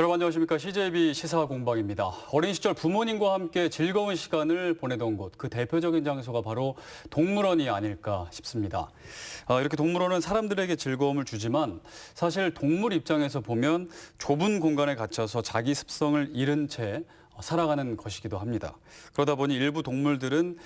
여러분 안녕하십니까. CJB 시사공방입니다. 어린 시절 부모님과 함께 즐거운 시간을 보내던 곳, 그 대표적인 장소가 바로 동물원이 아닐까 싶습니다. 이렇게 동물원은 사람들에게 즐거움을 주지만 사실 동물 입장에서 보면 좁은 공간에 갇혀서 자기 습성을 잃은 채 살아가는 것이기도 합니다. 그러다 보니 일부 동물들은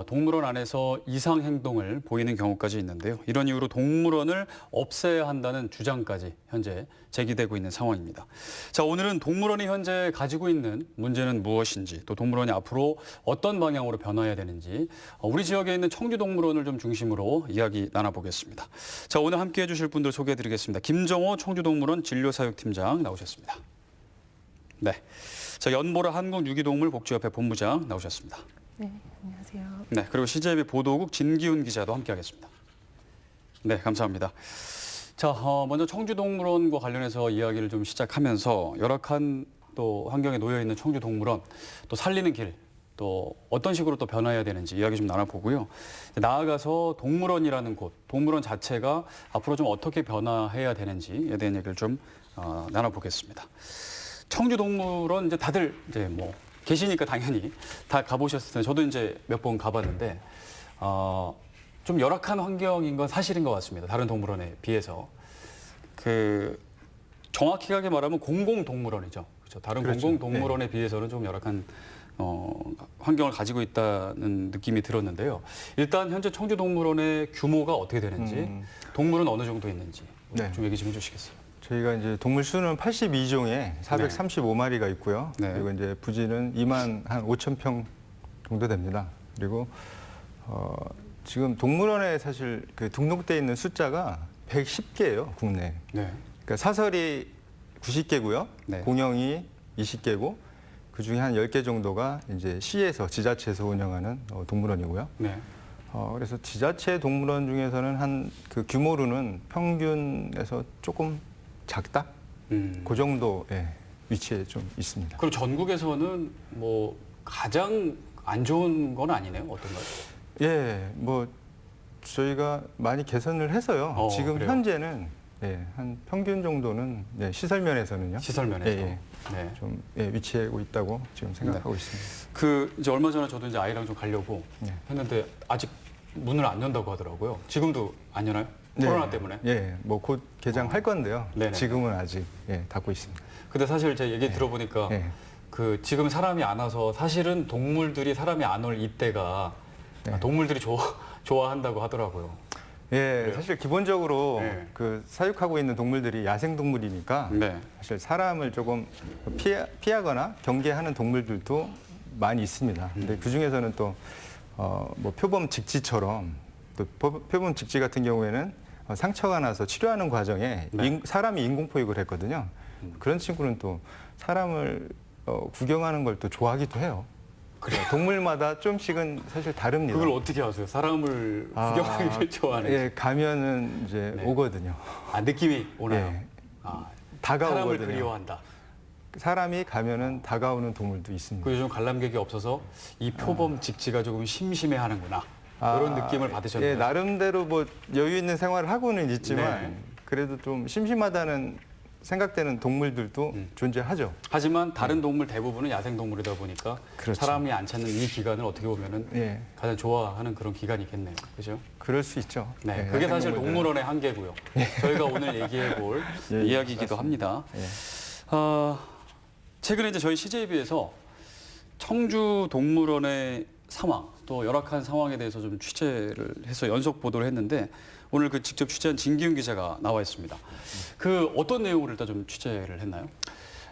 동물원 안에서 이상 행동을 보이는 경우까지 있는데요. 이런 이유로 동물원을 없애야 한다는 주장까지 현재 제기되고 있는 상황입니다. 자, 오늘은 동물원이 현재 가지고 있는 문제는 무엇인지, 또 동물원이 앞으로 어떤 방향으로 변화해야 되는지 우리 지역에 있는 청주동물원을 좀 중심으로 이야기 나눠보겠습니다. 자, 오늘 함께해 주실 분들 소개해드리겠습니다. 김정호 청주동물원 진료사육팀장 나오셨습니다. 네, 자, 연보라 한국유기동물복지협회 본부장 나오셨습니다. 네, 안녕하세요. 네, 그리고 CJB 보도국 진기훈 기자도 함께하겠습니다. 네, 감사합니다. 자, 먼저 청주동물원과 관련해서 이야기를 좀 시작하면서 열악한 또 환경에 놓여 있는 청주동물원, 또 살리는 길, 또 어떤 식으로 또 변화해야 되는지 이야기 좀 나눠보고요. 나아가서 동물원이라는 곳, 동물원 자체가 앞으로 좀 어떻게 변화해야 되는지에 대한 얘기를 좀 나눠보겠습니다. 청주동물원 이제 다들 이제 뭐 계시니까 당연히 다 가보셨을 텐데 저도 이제 몇 번 가봤는데 좀 열악한 환경인 건 사실인 것 같습니다. 다른 동물원에 비해서. 정확하게 말하면 공공동물원이죠. 그렇죠. 다른 그렇죠. 공공동물원에 비해서는 좀 열악한 환경을 가지고 있다는 느낌이 들었는데요. 일단 현재 청주동물원의 규모가 어떻게 되는지, 동물은 어느 정도 있는지 좀 얘기 좀 해주시겠어요? 저희가 이제 동물 수는 82종에 435마리가 있고요. 네. 그리고 이제 부지는 2만 한 5천 평 정도 됩니다. 그리고 지금 동물원에 사실 그 등록돼 있는 숫자가 110개예요, 국내에. 네. 그러니까 사설이 90개고요. 네. 공영이 20개고 그 중에 한 10개 정도가 이제 시에서 지자체에서 운영하는 동물원이고요. 네. 그래서 지자체 동물원 중에서는 한 그 규모로는 평균에서 조금 작다? 그 정도의 위치에 좀 있습니다. 그럼 전국에서는 뭐 가장 안 좋은 건 아니네요? 어떤가요? 예, 뭐 저희가 많이 개선을 해서요. 지금 그래요? 현재는 한 평균 정도는 시설 면에서는요. 시설 면에서. 네. 좀 위치하고 있다고 지금 생각하고 있습니다. 이제 얼마 전에 저도 이제 아이랑 좀 가려고 했는데 아직 문을 안 연다고 하더라고요. 지금도 안 여나요? 코로나 때문에? 예, 뭐 곧 개장할 건데요. 네네. 지금은 아직 닫고 있습니다. 근데 사실 제 얘기 들어보니까 지금 사람이 안 와서 사실은 동물들이 사람이 안 올 이때가 동물들이 좋아한다고 하더라고요. 예, 그래요? 사실 기본적으로 네. 그 사육하고 있는 동물들이 야생 동물이니까 네. 사실 사람을 조금 피하거나 경계하는 동물들도 많이 있습니다. 근데 그 중에서는 또 뭐 표범 직지처럼 또 표범 직지 같은 경우에는 상처가 나서 치료하는 과정에 사람이 인공포획을 했거든요. 그런 친구는 또 사람을 구경하는 걸 또 좋아하기도 해요. 그래요. 동물마다 좀씩은 사실 다릅니다. 그걸 어떻게 아세요? 사람을 구경하기를 좋아하는지. 예, 가면은 이제 오거든요. 느낌이 오나요? 예. 사람을 다가오거든요. 그리워한다. 사람이 가면은 다가오는 동물도 있습니다. 요즘 관람객이 없어서 이 표범 직지가 조금 심심해하는구나. 이런 느낌을 받으셨나요? 예, 나름대로 뭐 여유 있는 생활을 하고는 있지만 그래도 좀 심심하다는 생각되는 동물들도 존재하죠. 하지만 다른 동물 대부분은 야생 동물이다 보니까 그렇죠. 사람이 안 찾는 이 기간을 어떻게 보면은 예. 가장 좋아하는 그런 기간이겠네요. 그죠? 그럴 수 있죠. 네, 예, 그게 야생 사실 동물들은. 동물원의 한계고요. 저희가 오늘 얘기해볼 이야기이기도 합니다. 최근에 이제 저희 CJB에서 청주 동물원의 상황, 또 열악한 상황에 대해서 좀 취재를 해서 연속 보도를 했는데 오늘 직접 취재한 진기훈 기자가 나와 있습니다. 어떤 내용을 일단 좀 취재를 했나요?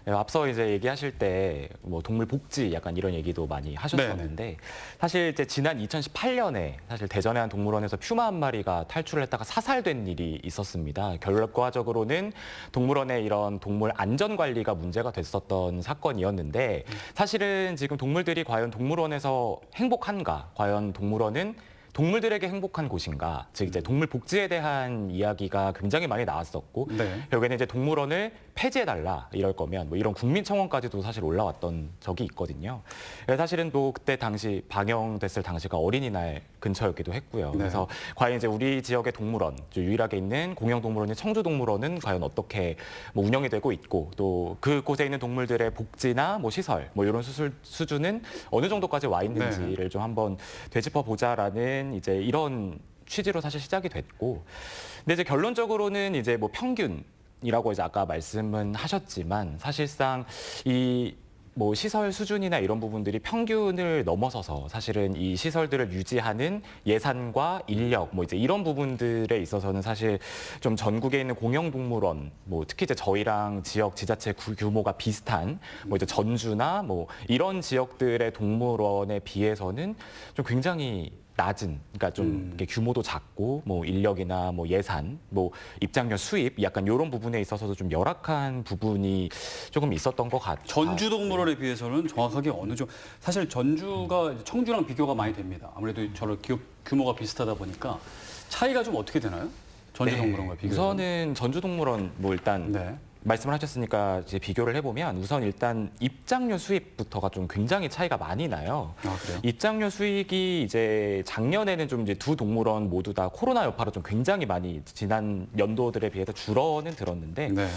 네, 앞서 이제 얘기하실 때 뭐 동물 복지 약간 이런 얘기도 많이 하셨었는데 사실 이제 지난 2018년에 사실 대전의 한 동물원에서 퓨마 한 마리가 탈출을 했다가 사살된 일이 있었습니다. 결과적으로는 동물원의 이런 동물 안전 관리가 문제가 됐었던 사건이었는데 사실은 지금 동물들이 과연 동물원에서 행복한가? 과연 동물원은 동물들에게 행복한 곳인가, 즉 이제 동물 복지에 대한 이야기가 굉장히 많이 나왔었고 네. 결국에는 이제 동물원을 폐지해달라 이럴 거면 뭐 이런 국민청원까지도 사실 올라왔던 적이 있거든요. 그래서 사실은 또 그때 당시 방영됐을 당시가 어린이날 근처였기도 했고요. 네. 그래서 과연 이제 우리 지역의 동물원, 유일하게 있는 공영동물원인 청주동물원은 과연 어떻게 뭐 운영이 되고 있고 또 그곳에 있는 동물들의 복지나 뭐 시설, 뭐 이런 수준은 어느 정도까지 와 있는지를 좀 한번 되짚어 보자라는 이제 이런 취지로 사실 시작이 됐고, 근데 이제 결론적으로는 이제 뭐 평균이라고 이제 아까 말씀은 하셨지만 사실상 이 뭐 시설 수준이나 이런 부분들이 평균을 넘어서서 사실은 이 시설들을 유지하는 예산과 인력 뭐 이제 이런 부분들에 있어서는 사실 좀 전국에 있는 공영동물원 뭐 특히 이제 저희랑 지역 지자체 규모가 비슷한 뭐 이제 전주나 뭐 이런 지역들의 동물원에 비해서는 좀 굉장히 낮은, 그러니까 좀 이렇게 규모도 작고 뭐 인력이나 뭐 예산, 뭐 입장료 수입 약간 이런 부분에 있어서도 좀 열악한 부분이 조금 있었던 것 같아요. 전주동물원에 비해서는 정확하게 어느 정도 사실 전주가 이제 청주랑 비교가 많이 됩니다. 아무래도 저런 규모가 비슷하다 보니까 차이가 좀 어떻게 되나요? 전주동물원과 비교해서. 우선은 전주동물원 뭐 일단 네. 말씀을 하셨으니까 이제 비교를 해보면 우선 일단 입장료 수입부터가 좀 굉장히 차이가 많이 나요. 아, 그래요? 입장료 수익이 이제 작년에는 좀 이제 두 동물원 모두 다 코로나 여파로 좀 굉장히 많이 지난 연도들에 비해서 줄어는 들었는데 네.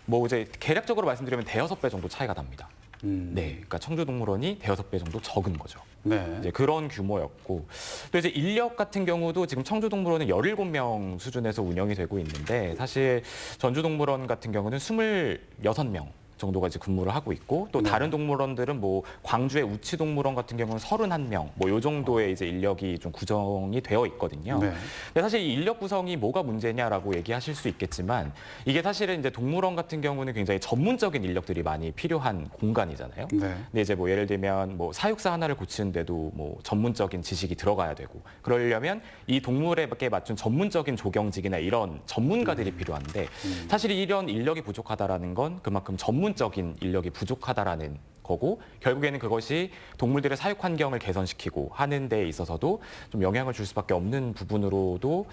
뭐 이제 계략적으로 말씀드리면 대여섯 배 정도 차이가 납니다. 음. 네, 그러니까 청주동물원이 대여섯 배 정도 적은 거죠. 네. 이제 그런 규모였고 또 이제 인력 같은 경우도 지금 청주동물원은 17명 수준에서 운영이 되고 있는데 사실 전주동물원 같은 경우는 26명 정도가 이제 근무를 하고 있고 또 네. 다른 동물원들은 뭐 광주의 우치동물원 같은 경우는 31명 뭐 요 정도의 이제 인력이 좀 구성이 되어 있거든요. 네. 근데 사실 이 인력 구성이 뭐가 문제냐라고 얘기하실 수 있겠지만 이게 사실은 이제 동물원 같은 경우는 굉장히 전문적인 인력들이 많이 필요한 공간이잖아요. 네. 근데 이제 뭐 예를 들면 뭐 사육사 하나를 고치는데도 뭐 전문적인 지식이 들어가야 되고 그러려면 이 동물에게 맞춘 전문적인 조경직이나 이런 전문가들이 필요한데 사실 이런 인력이 부족하다라는 건 그만큼 전문적인 인력이 부족하다라는 거고 결국에는 그것이 동물들의 사육 환경을 개선시키고 하는 데 있어서도 좀 영향을 줄 수밖에 없는 부분으로도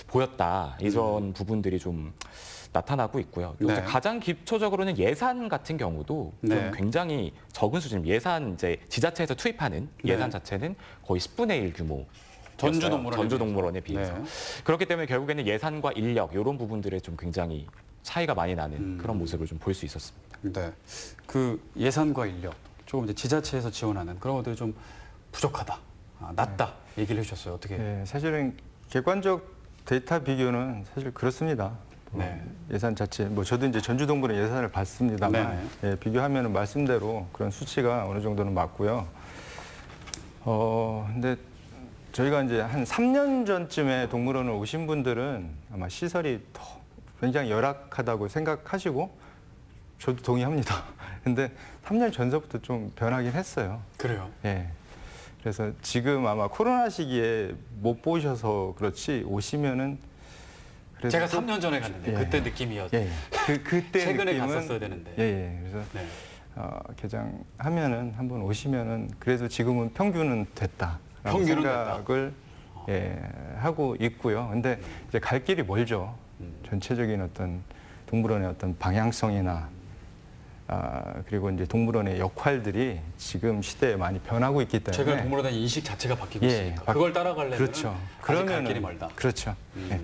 보였다. 이런 부분들이 좀 나타나고 있고요. 또 네. 이제 가장 기초적으로는 예산 같은 경우도 네. 좀 굉장히 적은 수준. 예산 이제 지자체에서 투입하는 예산 네. 자체는 거의 10분의 1 규모. 전주동물원에 비해서. 네. 그렇기 때문에 결국에는 예산과 인력 이런 부분들에 좀 굉장히 차이가 많이 나는 그런 모습을 좀 볼 수 있었습니다. 네. 그 예산과 인력 조금 이제 지자체에서 지원하는 그런 것들이 좀 부족하다, 낮다 얘기를 해주셨어요. 어떻게? 네, 사실은 객관적 데이터 비교는 사실 그렇습니다. 네. 예산 자체, 뭐 저도 이제 전주동물원 예산을 봤습니다만 예, 비교하면 말씀대로 그런 수치가 어느 정도는 맞고요. 근데 저희가 이제 한 3년 전쯤에 동물원을 오신 분들은 아마 시설이 더 굉장히 열악하다고 생각하시고 저도 동의합니다. 근데 3년 전서부터 좀 변하긴 했어요. 그래요. 예. 그래서 지금 아마 코로나 시기에 못 보셔서 그렇지 오시면은 그래도 제가 좀- 3년 전에 갔는데 예. 그때 느낌이었죠. 예. 그때 최근에 느낌은 갔었어야 되는데. 예, 예. 그래서 네. 개장하면은 한번 오시면은 그래도 지금은 평균은 됐다라고 평균은 생각을 예, 하고 있고요. 근데 이제 갈 길이 멀죠. 전체적인 어떤 동물원의 어떤 방향성이나 그리고 이제 동물원의 역할들이 지금 시대에 많이 변하고 있기 때문에 최근 동물원의 인식 자체가 바뀌고 예, 있으니까 그걸 따라가려면 그렇죠. 갈 길이 멀다. 그렇죠. 예.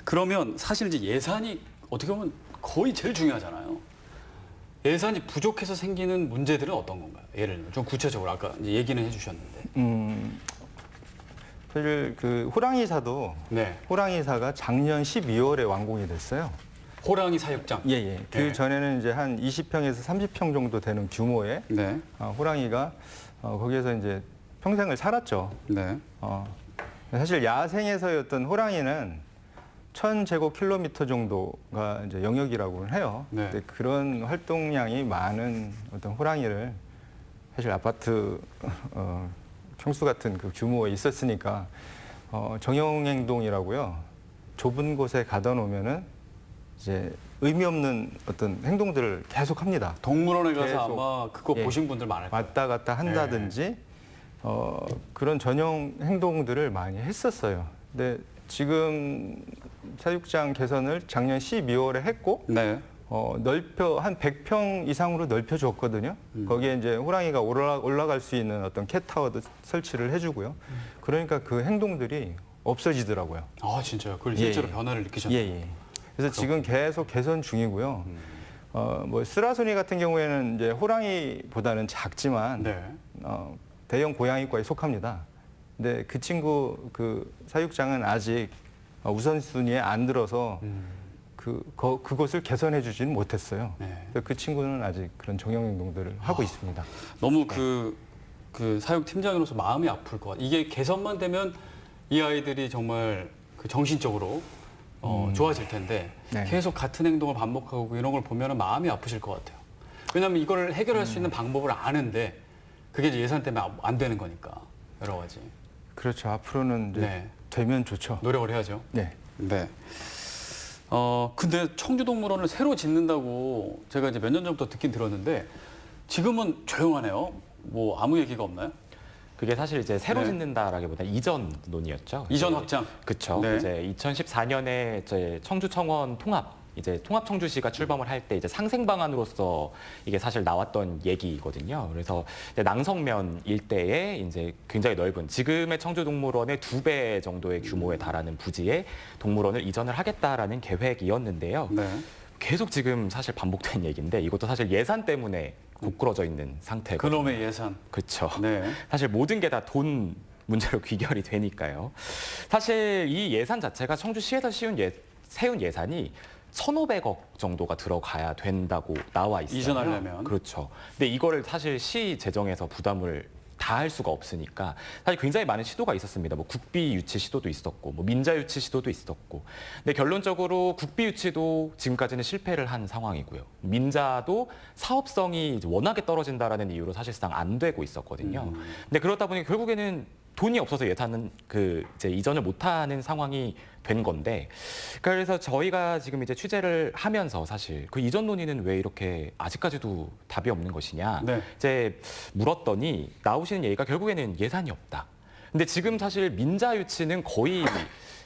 그러면 사실 이제 예산이 어떻게 보면 거의 제일 중요하잖아요. 예산이 부족해서 생기는 문제들은 어떤 건가요? 예를 들면 좀 구체적으로 아까 이제 얘기는 해주셨는데. 사실 그 호랑이사도 네. 호랑이사가 작년 12월에 완공이 됐어요. 호랑이 사육장. 예, 예. 그 네. 전에는 이제 한 20평에서 30평 정도 되는 규모의 네. 호랑이가 거기에서 이제 평생을 살았죠. 네. 사실 야생에서였던 호랑이는 1000제곱킬로미터 정도가 이제 영역이라고는 해요. 네. 근데 그런 활동량이 많은 어떤 호랑이를 사실 아파트 평수 같은 그 규모에 있었으니까 정형행동이라고요. 좁은 곳에 가다 놓으면은 이제 의미 없는 어떤 행동들을 계속 합니다. 동물원에 가서 계속, 아마 그거 예. 보신 분들 많을 거예요. 왔다 갔다 한다든지 그런 전형 행동들을 많이 했었어요. 근데 지금 사육장 개선을 작년 12월에 했고 네. 한 100평 이상으로 넓혀줬거든요. 거기에 이제 호랑이가 올라갈 수 있는 어떤 캣타워도 설치를 해주고요. 그러니까 그 행동들이 없어지더라고요. 아, 진짜요? 그걸 예, 실제로 예. 변화를 느끼셨나요? 예. 그래서 지금 계속 개선 중이고요. 뭐 쓰라소니 같은 경우에는 이제 호랑이보다는 작지만 네. 대형 고양이과에 속합니다. 근데 그 친구 그 사육장은 아직 우선순위에 안 들어서 그것을 개선해 주지는 못했어요. 네. 그래서 그 친구는 아직 그런 정형 행동들을 하고 있습니다. 너무 그 사육 팀장으로서 마음이 아플 것 같아요. 이게 개선만 되면 이 아이들이 정말 그 정신적으로 좋아질 텐데 네. 계속 같은 행동을 반복하고 이런 걸 보면 마음이 아프실 것 같아요. 왜냐하면 이걸 해결할 수 있는 방법을 아는데 그게 이제 예산 때문에 안 되는 거니까 여러 가지. 그렇죠. 앞으로는 이제 네. 되면 좋죠. 노력을 해야죠. 네. 네. 근데 청주동물원을 새로 짓는다고 제가 이제 몇 년 전부터 듣긴 들었는데 지금은 조용하네요. 뭐 아무 얘기가 없나요? 그게 사실 이제 새로 네. 짓는다라기보다는 이전 논의였죠. 이전 확장. 그렇죠. 네. 이제 2014년에 이제 청주청원 통합 청주시가 출범을 할 때 이제 상생 방안으로서 이게 사실 나왔던 얘기거든요. 그래서 이제 낭성면 일대에 이제 굉장히 넓은 지금의 청주동물원의 2배 정도의 규모에 달하는 부지에 동물원을 이전을 하겠다라는 계획이었는데요. 네. 계속 지금 사실 반복된 얘기인데 이것도 사실 예산 때문에 고꾸러져 있는 상태거든요. 그놈의 예산. 그렇죠. 네. 사실 모든 게 다 돈 문제로 귀결이 되니까요. 사실 이 예산 자체가 청주시에서 세운 예산이 1,500억 정도가 들어가야 된다고 나와 있어요. 이전하려면. 그렇죠. 근데 이거를 사실 시 재정에서 부담을 다 할 수가 없으니까 사실 굉장히 많은 시도가 있었습니다. 뭐 국비 유치 시도도 있었고, 뭐 민자 유치 시도도 있었고. 근데 결론적으로 국비 유치도 지금까지는 실패를 한 상황이고요. 민자도 사업성이 이제 워낙에 떨어진다라는 이유로 사실상 안 되고 있었거든요. 근데 그러다 보니 결국에는 돈이 없어서 예산은 이제 이전을 못하는 상황이 된 건데, 그래서 저희가 지금 이제 취재를 하면서 사실 그 이전 논의는 왜 이렇게 아직까지도 답이 없는 것이냐 네. 이제 물었더니 나오시는 얘기가 결국에는 예산이 없다. 근데 지금 사실 민자 유치는 거의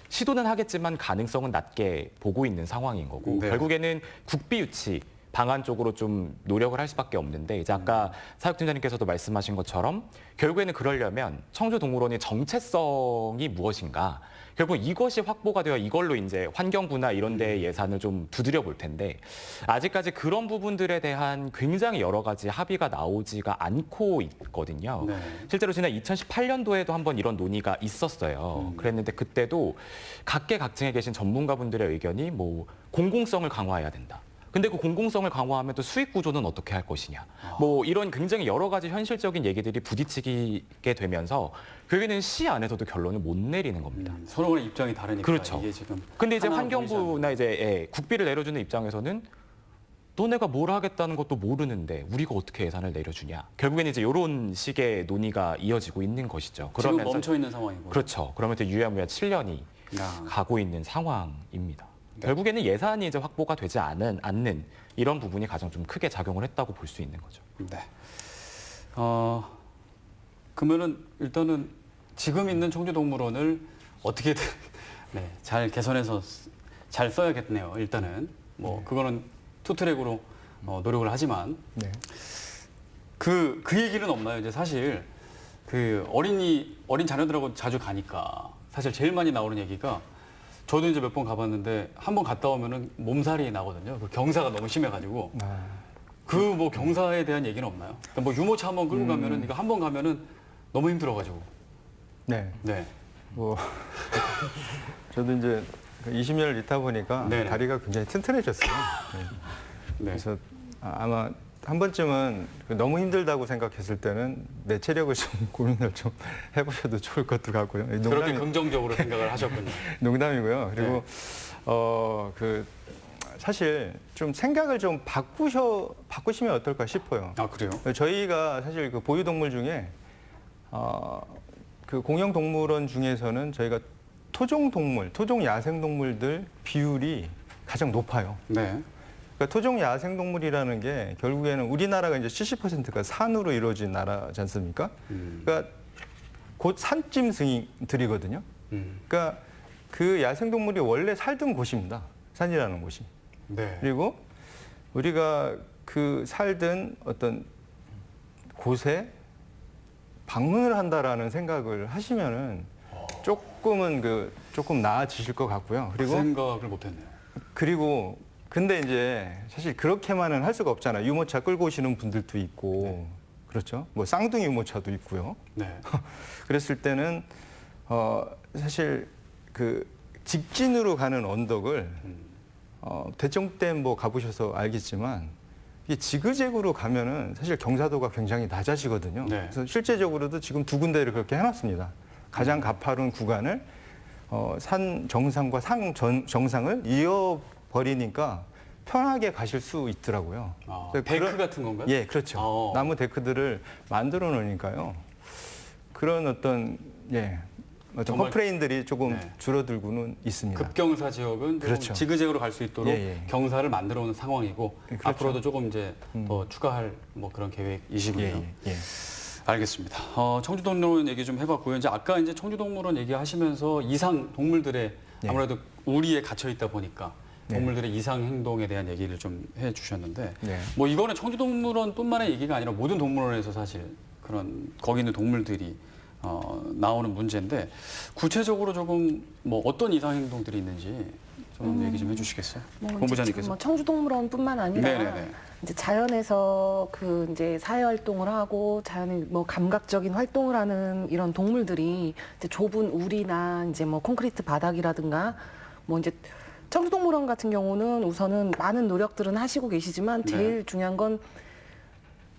시도는 하겠지만 가능성은 낮게 보고 있는 상황인 거고 네. 결국에는 국비 유치 방안 쪽으로 좀 노력을 할 수밖에 없는데 이제 아까 사육팀장님께서도 말씀하신 것처럼 결국에는 그러려면 청주동물원의 정체성이 무엇인가 결국 이것이 확보가 되어 이걸로 이제 환경부나 이런 데 예산을 좀 두드려 볼 텐데 아직까지 그런 부분들에 대한 굉장히 여러 가지 합의가 나오지가 않고 있거든요. 네. 실제로 지난 2018년도에도 한번 이런 논의가 있었어요. 그랬는데 그때도 각계각층에 계신 전문가분들의 의견이 뭐 공공성을 강화해야 된다. 근데 그 공공성을 강화하면 또 수익 구조는 어떻게 할 것이냐. 뭐 이런 굉장히 여러 가지 현실적인 얘기들이 부딪히게 되면서 결국에는 시 안에서도 결론을 못 내리는 겁니다. 서로 간의 입장이 다르니까 그렇죠. 이게 지금 근데 이제 하나 환경부나 이제 국비를 내려주는 입장에서는 너네가 뭘 하겠다는 것도 모르는데 우리가 어떻게 예산을 내려주냐. 결국에는 이제 이런 식의 논의가 이어지고 있는 것이죠. 지금 멈춰 있는 상황이고. 그렇죠. 그러면 또 유야무야 7년이 가고 있는 상황입니다. 결국에는 예산이 이제 확보가 되지 않는 이런 부분이 가장 좀 크게 작용을 했다고 볼 수 있는 거죠. 네. 그러면은 일단은 지금 있는 청주동물원을 어떻게든 네, 잘 개선해서 잘 써야겠네요. 일단은 뭐 그거는 투트랙으로 노력을 하지만 네. 그 얘기는 없나요? 이제 사실 그 어린 자녀들하고 자주 가니까 사실 제일 많이 나오는 얘기가 저도 이제 몇 번 가봤는데 한 번 갔다 오면은 몸살이 나거든요. 그 경사가 너무 심해가지고 그 뭐 경사에 대한 얘기는 없나요? 그러니까 뭐 유모차 한 번 끌고 가면은 이거 한 번 가면은 너무 힘들어가지고. 네. 네. 뭐 저도 이제 20년을 있다 보니까 네네. 다리가 굉장히 튼튼해졌어요. 네. 네. 그래서 아마 한 번쯤은 너무 힘들다고 생각했을 때는 내 체력을 좀 고민을 좀 해보셔도 좋을 것도 같고요. 그렇게 긍정적으로 생각을 하셨군요. 농담이고요. 그리고 사실 좀 생각을 좀 바꾸시면 어떨까 싶어요. 아 그래요? 저희가 사실 그 보유동물 중에 그 공영동물원 중에서는 저희가 토종 야생동물들 비율이 가장 높아요. 네. 그러니까 토종 야생동물이라는 게 결국에는 우리나라가 이제 70%가 산으로 이루어진 나라지 않습니까? 그러니까 곧 산짐승들이거든요. 그러니까 그 야생동물이 원래 살던 곳입니다. 산이라는 곳이. 네. 그리고 우리가 그 살던 어떤 곳에 방문을 한다라는 생각을 하시면은 조금 나아지실 것 같고요. 그 그리고 생각을 못했네요. 그리고 근데 이제 사실 그렇게만은 할 수가 없잖아요. 유모차 끌고 오시는 분들도 있고 그렇죠. 뭐 쌍둥이 유모차도 있고요. 네. 그랬을 때는 사실 그 직진으로 가는 언덕을 대청댐 뭐 가보셔서 알겠지만 이게 지그재그로 가면은 사실 경사도가 굉장히 낮아지거든요. 네. 그래서 실제적으로도 지금 두 군데를 그렇게 해놨습니다. 가장 가파른 구간을 산 정상과 정상을 이어버리니까 편하게 가실 수 있더라고요. 그래서 데크 같은 건가요? 예, 그렇죠. 나무 데크들을 만들어 놓으니까요. 그런 어떤 정말 컴플레인들이 조금 네. 줄어들고는 있습니다. 급경사 지역은 좀 그렇죠. 지그재그로 갈 수 있도록 예, 예. 경사를 만들어 놓은 상황이고 그렇죠. 앞으로도 조금 이제 더 추가할 뭐 그런 계획이시군요. 예, 예. 알겠습니다. 청주동물원 얘기 좀 해봤고요. 이제 아까 이제 청주동물원 얘기하시면서 이상 동물들의 예. 아무래도 우리에 갇혀 있다 보니까 네. 동물들의 이상 행동에 대한 얘기를 좀 해주셨는데 네. 뭐 이거는 청주동물원뿐만의 얘기가 아니라 모든 동물원에서 사실 그런 거기 있는 동물들이 나오는 문제인데 구체적으로 조금 뭐 어떤 이상 행동들이 있는지 좀 얘기 좀 해주시겠어요? 본부장님께서. 뭐 청주동물원뿐만 아니라 네네네. 이제 자연에서 그 이제 사회 활동을 하고 자연의 뭐 감각적인 활동을 하는 이런 동물들이 이제 좁은 우리나 이제 뭐 콘크리트 바닥이라든가 뭐 이제 청주동물원 같은 경우는 우선은 많은 노력들은 하시고 계시지만 제일 중요한 건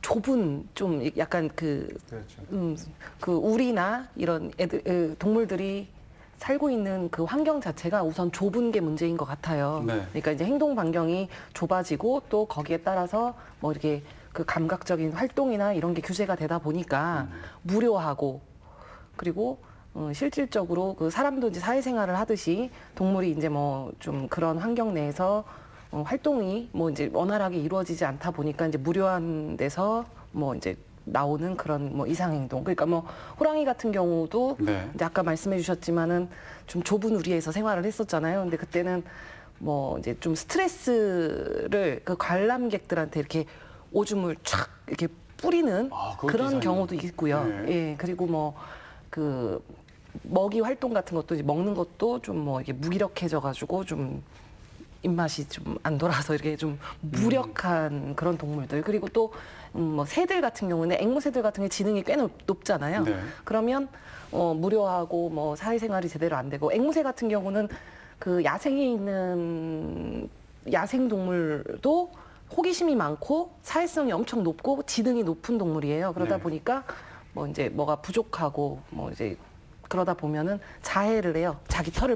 좁은 좀 약간 그렇죠. 그 우리나 이런 동물들이 살고 있는 그 환경 자체가 우선 좁은 게 문제인 것 같아요. 네. 그러니까 이제 행동 반경이 좁아지고 또 거기에 따라서 뭐 이렇게 그 감각적인 활동이나 이런 게 규제가 되다 보니까 무료하고 그리고 실질적으로 그 사람도 이제 사회생활을 하듯이 동물이 이제 뭐 좀 그런 환경 내에서 활동이 뭐 이제 원활하게 이루어지지 않다 보니까 이제 무료한 데서 뭐 이제 나오는 그런 뭐 이상행동. 그러니까 뭐 호랑이 같은 경우도 네. 이제 아까 말씀해 주셨지만은 좀 좁은 우리에서 생활을 했었잖아요. 근데 그때는 뭐 이제 좀 스트레스를 그 관람객들한테 이렇게 오줌을 촥 이렇게 뿌리는 그것도 그런 이상행동. 경우도 있고요. 네. 예. 그리고 뭐 그 먹이 활동 같은 것도 이제 먹는 것도 좀 뭐 이게 무기력해져 가지고 좀 입맛이 좀 안 돌아서 이렇게 좀 무력한 그런 동물들. 그리고 또 뭐 새들 같은 경우는 앵무새들 같은 게 지능이 꽤 높잖아요. 네. 그러면 무료하고 뭐 사회생활이 제대로 안 되고 앵무새 같은 경우는 그 야생에 있는 야생 동물도 호기심이 많고 사회성이 엄청 높고 지능이 높은 동물이에요. 그러다 네. 보니까 뭐 이제 뭐가 부족하고 뭐 이제 그러다 보면은 자해를 해요. 자기 털을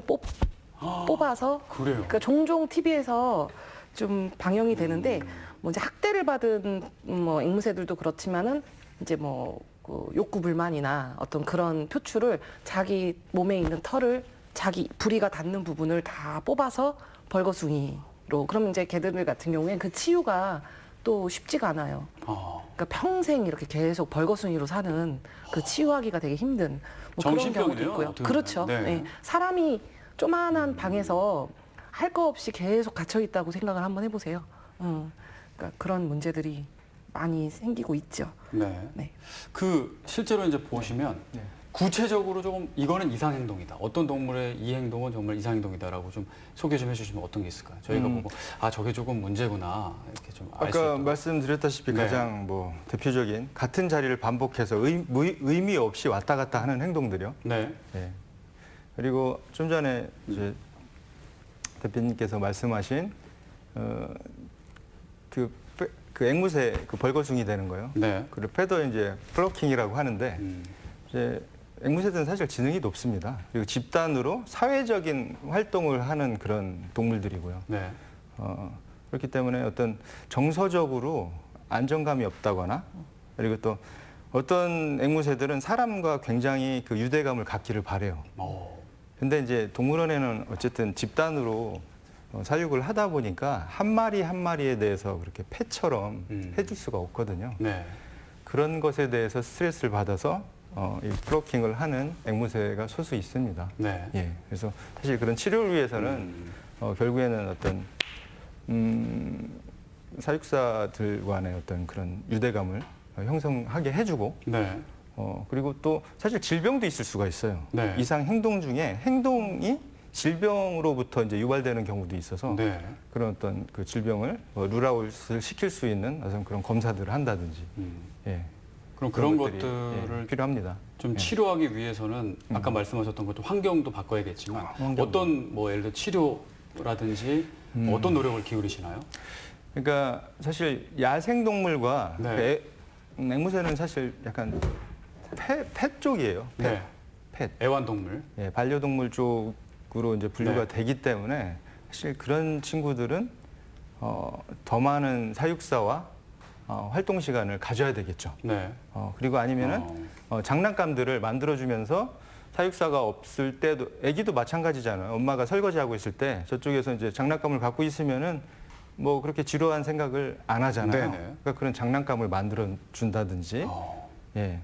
뽑아서 그래요. 그러니까 종종 TV에서 좀 방영이 되는데 뭐 이제 학대를 받은 뭐 앵무새들도 그렇지만은 이제 뭐그 욕구 불만이나 어떤 그런 표출을 자기 몸에 있는 털을 자기 부리가 닿는 부분을 다 뽑아서 벌거숭이로 그러면 이제 걔들 같은 경우에 그 치유가 또 쉽지가 않아요. 그러니까 평생 이렇게 계속 벌거숭이로 사는 그 치유하기가 되게 힘든 뭐 그런 경우도 정신병이네요, 있고요. 어떻게 그렇죠. 보면. 네. 예. 사람이 조만한 방에서 할 거 없이 계속 갇혀 있다고 생각을 한번 해보세요. 그러니까 그런 문제들이 많이 생기고 있죠. 네. 네. 그 실제로 이제 보시면 네. 구체적으로 조금 이거는 이상 행동이다. 어떤 동물의 이 행동은 정말 이상 행동이다라고 좀 소개 좀 해주시면 어떤 게 있을까요? 저희가 보고 저게 조금 문제구나 이렇게 좀 알 수 아까 있도록. 말씀드렸다시피 네. 가장 뭐 대표적인 같은 자리를 반복해서 의미 없이 왔다 갔다 하는 행동들이요. 네. 예. 그리고 좀 전에 이제 대표님께서 말씀하신 그 앵무새 그 벌거숭이 되는 거요. 네. 그리고 패더 이제 플로킹이라고 하는데 이제 앵무새들은 사실 지능이 높습니다. 그리고 집단으로 사회적인 활동을 하는 그런 동물들이고요. 네. 그렇기 때문에 어떤 정서적으로 안정감이 없다거나 그리고 또 어떤 앵무새들은 사람과 굉장히 그 유대감을 갖기를 바래요. 근데 이제 동물원에는 어쨌든 집단으로 사육을 하다 보니까 한 마리 한 마리에 대해서 그렇게 패처럼 해줄 수가 없거든요. 네. 그런 것에 대해서 스트레스를 받아서 이 플로킹을 하는 앵무새가 소수 있습니다. 네. 예, 그래서 사실 그런 치료를 위해서는 결국에는 어떤 사육사들 간의 어떤 그런 유대감을 형성하게 해주고 네. 그리고 또 사실 질병도 있을 수가 있어요. 네. 이상 행동 중에 행동이 질병으로부터 이제 유발되는 경우도 있어서 네. 그런 어떤 그 질병을 룰아웃을 시킬 수 있는 어떤 그런 검사들을 한다든지 예, 그럼 그런 것들이, 것들을 예, 필요합니다. 좀 예. 치료하기 위해서는 아까 말씀하셨던 것도 환경도 바꿔야겠지만 환경도. 어떤 뭐 예를 들어 치료라든지 어떤 노력을 기울이시나요? 그러니까 사실 야생 동물과 네. 앵무새는 사실 약간 펫 쪽이에요. 네. 펫. 애완동물. 예, 반려동물 쪽으로 이제 분류가 네. 되기 때문에 사실 그런 친구들은 더 많은 사육사와 활동 시간을 가져야 되겠죠. 네. 그리고 아니면은 장난감들을 만들어주면서 사육사가 없을 때도 애기도 마찬가지잖아요. 엄마가 설거지하고 있을 때 저쪽에서 이제 장난감을 갖고 있으면은 뭐 그렇게 지루한 생각을 안 하잖아요. 네네. 그러니까 그런 장난감을 만들어 준다든지. 어. 예.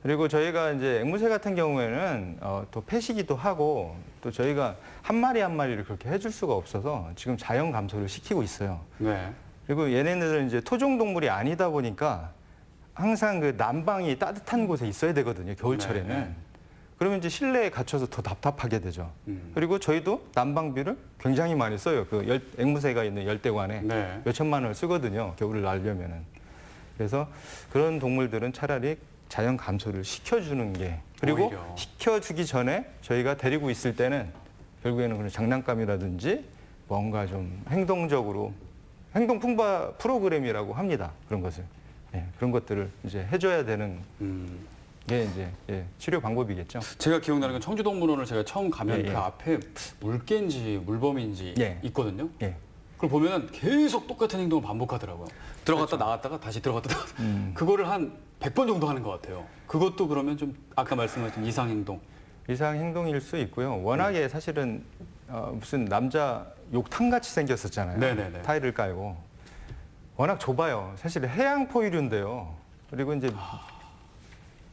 그리고 저희가 이제 앵무새 같은 경우에는 또 펫이기도 하고 또 저희가 한 마리 한 마리를 그렇게 해줄 수가 없어서 지금 자연 감소를 시키고 있어요. 네. 그리고 얘네들은 이제 토종 동물이 아니다 보니까 항상 그 난방이 따뜻한 곳에 있어야 되거든요. 겨울철에는. 네. 그러면 이제 실내에 갇혀서 더 답답하게 되죠. 음. 그리고 저희도 난방비를 굉장히 많이 써요. 그 앵무새가 있는 열대관에 네. 몇 천만 원을 쓰거든요. 겨울을 날려면은. 그래서 그런 동물들은 차라리 자연 감소를 시켜주는 게 그리고 오히려. 시켜주기 전에 저희가 데리고 있을 때는 결국에는 그런 장난감이라든지 뭔가 좀 행동적으로 행동 풍바 프로그램이라고 합니다. 그런 것을. 예, 그런 것들을 이제 해줘야 되는 음. 게 이제 치료 방법이겠죠. 제가 기억나는 건 청주동물원을 제가 처음 가면 예, 그 예. 앞에 물개인지 물범인지 예. 있거든요. 예. 그걸 보면 계속 똑같은 행동을 반복하더라고요. 들어갔다 나왔다가 다시 들어갔다 나왔다. 그거를 한 100번 정도 하는 것 같아요. 그것도 그러면 좀 아까 말씀하신 이상 행동. 이상 행동일 수 있고요. 워낙에 사실은 무슨 남자 욕탕 같이 생겼었잖아요. 네네네. 타일을 깔고 워낙 좁아요. 사실 해양 포유류인데요. 그리고 이제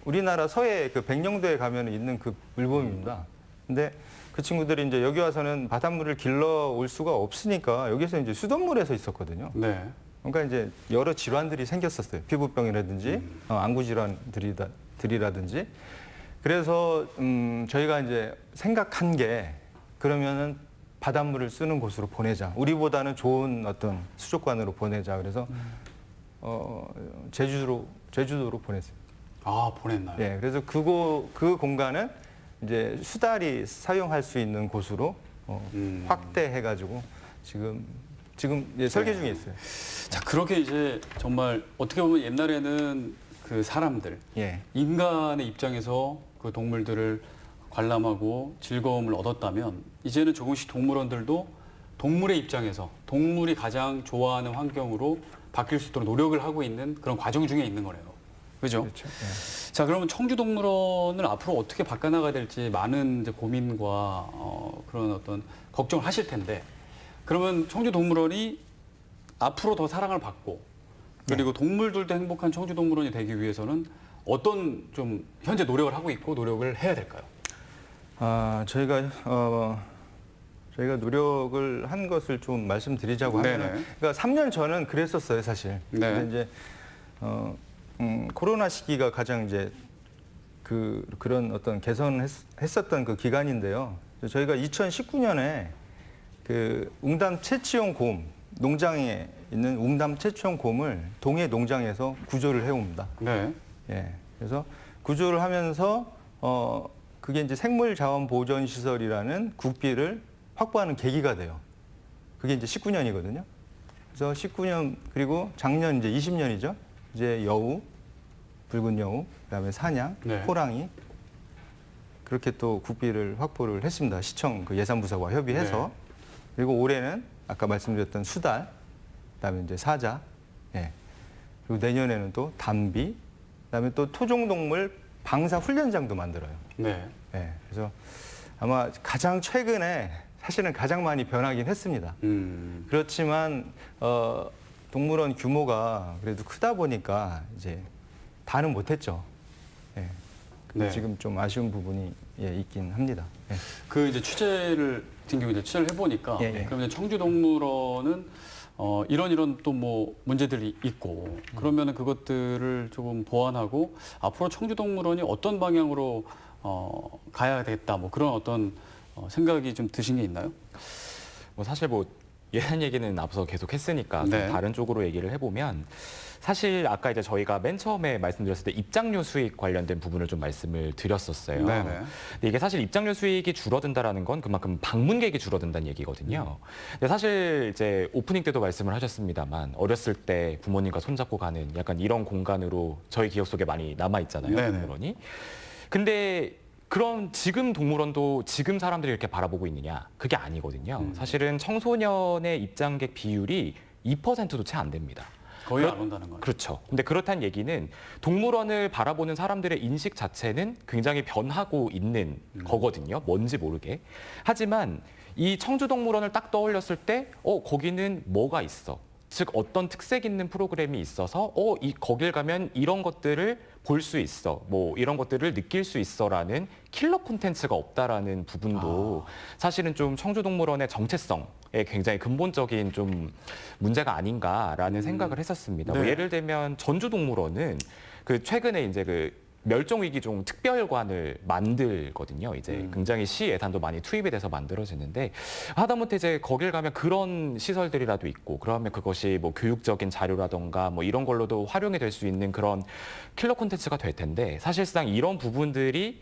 우리나라 서해 그 백령도에 가면 있는 그 물범입니다. 근데 그 친구들이 이제 여기 와서는 바닷물을 길러 올 수가 없으니까 여기서 이제 수돗물에서 있었거든요. 네. 그러니까 이제 여러 질환들이 생겼었어요. 피부병이라든지 안구 질환들이라든지. 그래서 저희가 이제 생각한 게 그러면은 바닷물을 쓰는 곳으로 보내자. 우리보다는 좋은 어떤 수족관으로 보내자. 그래서 제주도로 보냈어요. 아, 보냈나요? 예, 그래서 그 공간은 이제 수달이 사용할 수 있는 곳으로 확대해가지고 지금 이제 설계 중에 있어요. 자, 그렇게 이제 정말 어떻게 보면 옛날에는 그 사람들, 예, 인간의 입장에서 그 동물들을 관람하고 즐거움을 얻었다면 이제는 조금씩 동물원들도 동물의 입장에서 동물이 가장 좋아하는 환경으로 바뀔 수 있도록 노력을 하고 있는 그런 과정 중에 있는 거네요. 그죠? 그렇죠. 예. 자, 그러면 청주동물원을 앞으로 어떻게 바꿔나가야 될지 많은 이제 고민과 그런 어떤 걱정을 하실 텐데 그러면 청주동물원이 앞으로 더 사랑을 받고 그리고 동물들도 행복한 청주동물원이 되기 위해서는 어떤 좀 현재 노력을 하고 있고 노력을 해야 될까요? 저희가 노력을 한 것을 좀 말씀드리자고 하면, 네네. 그러니까 3년 전은 그랬었어요, 사실. 네. 근데 이제 코로나 시기가 가장 이제 그런 어떤 개선을 했었던 그 기간인데요. 저희가 2019년에 그 웅담 채취용 곰 농장에 있는 웅담 채취용 곰을 동해 농장에서 구조를 해옵니다. 네. 예. 그래서 구조를 하면서 그게 이제 생물자원보존시설이라는 국비를 확보하는 계기가 돼요. 그게 이제 19년이거든요. 그래서 19년 그리고 작년 이제 20년이죠. 이제 여우, 붉은 여우, 그다음에 사냥, 네. 호랑이 그렇게 또 국비를 확보를 했습니다. 시청 그 예산부서와 협의해서. 네. 그리고 올해는 아까 말씀드렸던 수달, 그다음에 이제 사자, 예. 그리고 내년에는 또 담비, 그다음에 또 토종동물 방사 훈련장도 만들어요. 네. 예. 그래서 아마 가장 최근에 사실은 가장 많이 변하긴 했습니다. 그렇지만 동물원 규모가 그래도 크다 보니까 이제 다는 못했죠. 예. 네. 지금 좀 아쉬운 부분이 있긴 합니다. 예. 그 이제 취재를 같은 경우 이제 취재를 해보니까 예, 예. 그러면 청주동물원은 이런 또 뭐 문제들이 있고 그러면은 그것들을 조금 보완하고 앞으로 청주동물원이 어떤 방향으로 가야 되겠다 뭐 그런 어떤 생각이 좀 드신 게 있나요? 뭐 사실 뭐 예산 얘기는 앞서 계속 했으니까 좀 네. 다른 쪽으로 얘기를 해보면 사실 아까 이제 저희가 맨 처음에 말씀드렸을 때 입장료 수익 관련된 부분을 좀 말씀을 드렸었어요. 네네. 근데 이게 사실 입장료 수익이 줄어든다라는 건 그만큼 방문객이 줄어든다는 얘기거든요. 근데 사실 이제 오프닝 때도 말씀을 하셨습니다만 어렸을 때 부모님과 손잡고 가는 약간 이런 공간으로 저희 기억 속에 많이 남아 있잖아요. 네네. 동물원이. 근데 그럼 지금 동물원도 지금 사람들이 이렇게 바라보고 있느냐? 그게 아니거든요. 사실은 청소년의 입장객 비율이 2%도 채 안 됩니다. 거의 안 온다는 거예요. 그렇죠. 근데 그렇다는 얘기는 동물원을 바라보는 사람들의 인식 자체는 굉장히 변하고 있는 거거든요. 뭔지 모르게. 하지만 이 청주동물원을 딱 떠올렸을 때, 거기는 뭐가 있어? 즉 어떤 특색 있는 프로그램이 있어서 거길 가면 이런 것들을 볼 수 있어, 뭐 이런 것들을 느낄 수 있어라는 킬러 콘텐츠가 없다라는 부분도 사실은 좀 청주동물원의 정체성에 굉장히 근본적인 좀 문제가 아닌가라는 생각을 했었습니다. 네. 뭐 예를 들면 전주동물원은 그 최근에 이제 그 멸종위기종 특별관을 만들거든요. 이제 굉장히 시 예산도 많이 투입이 돼서 만들어지는데 하다못해 이제 거길 가면 그런 시설들이라도 있고 그러면 그것이 뭐 교육적인 자료라던가 뭐 이런 걸로도 활용이 될 수 있는 그런 킬러 콘텐츠가 될 텐데 사실상 이런 부분들이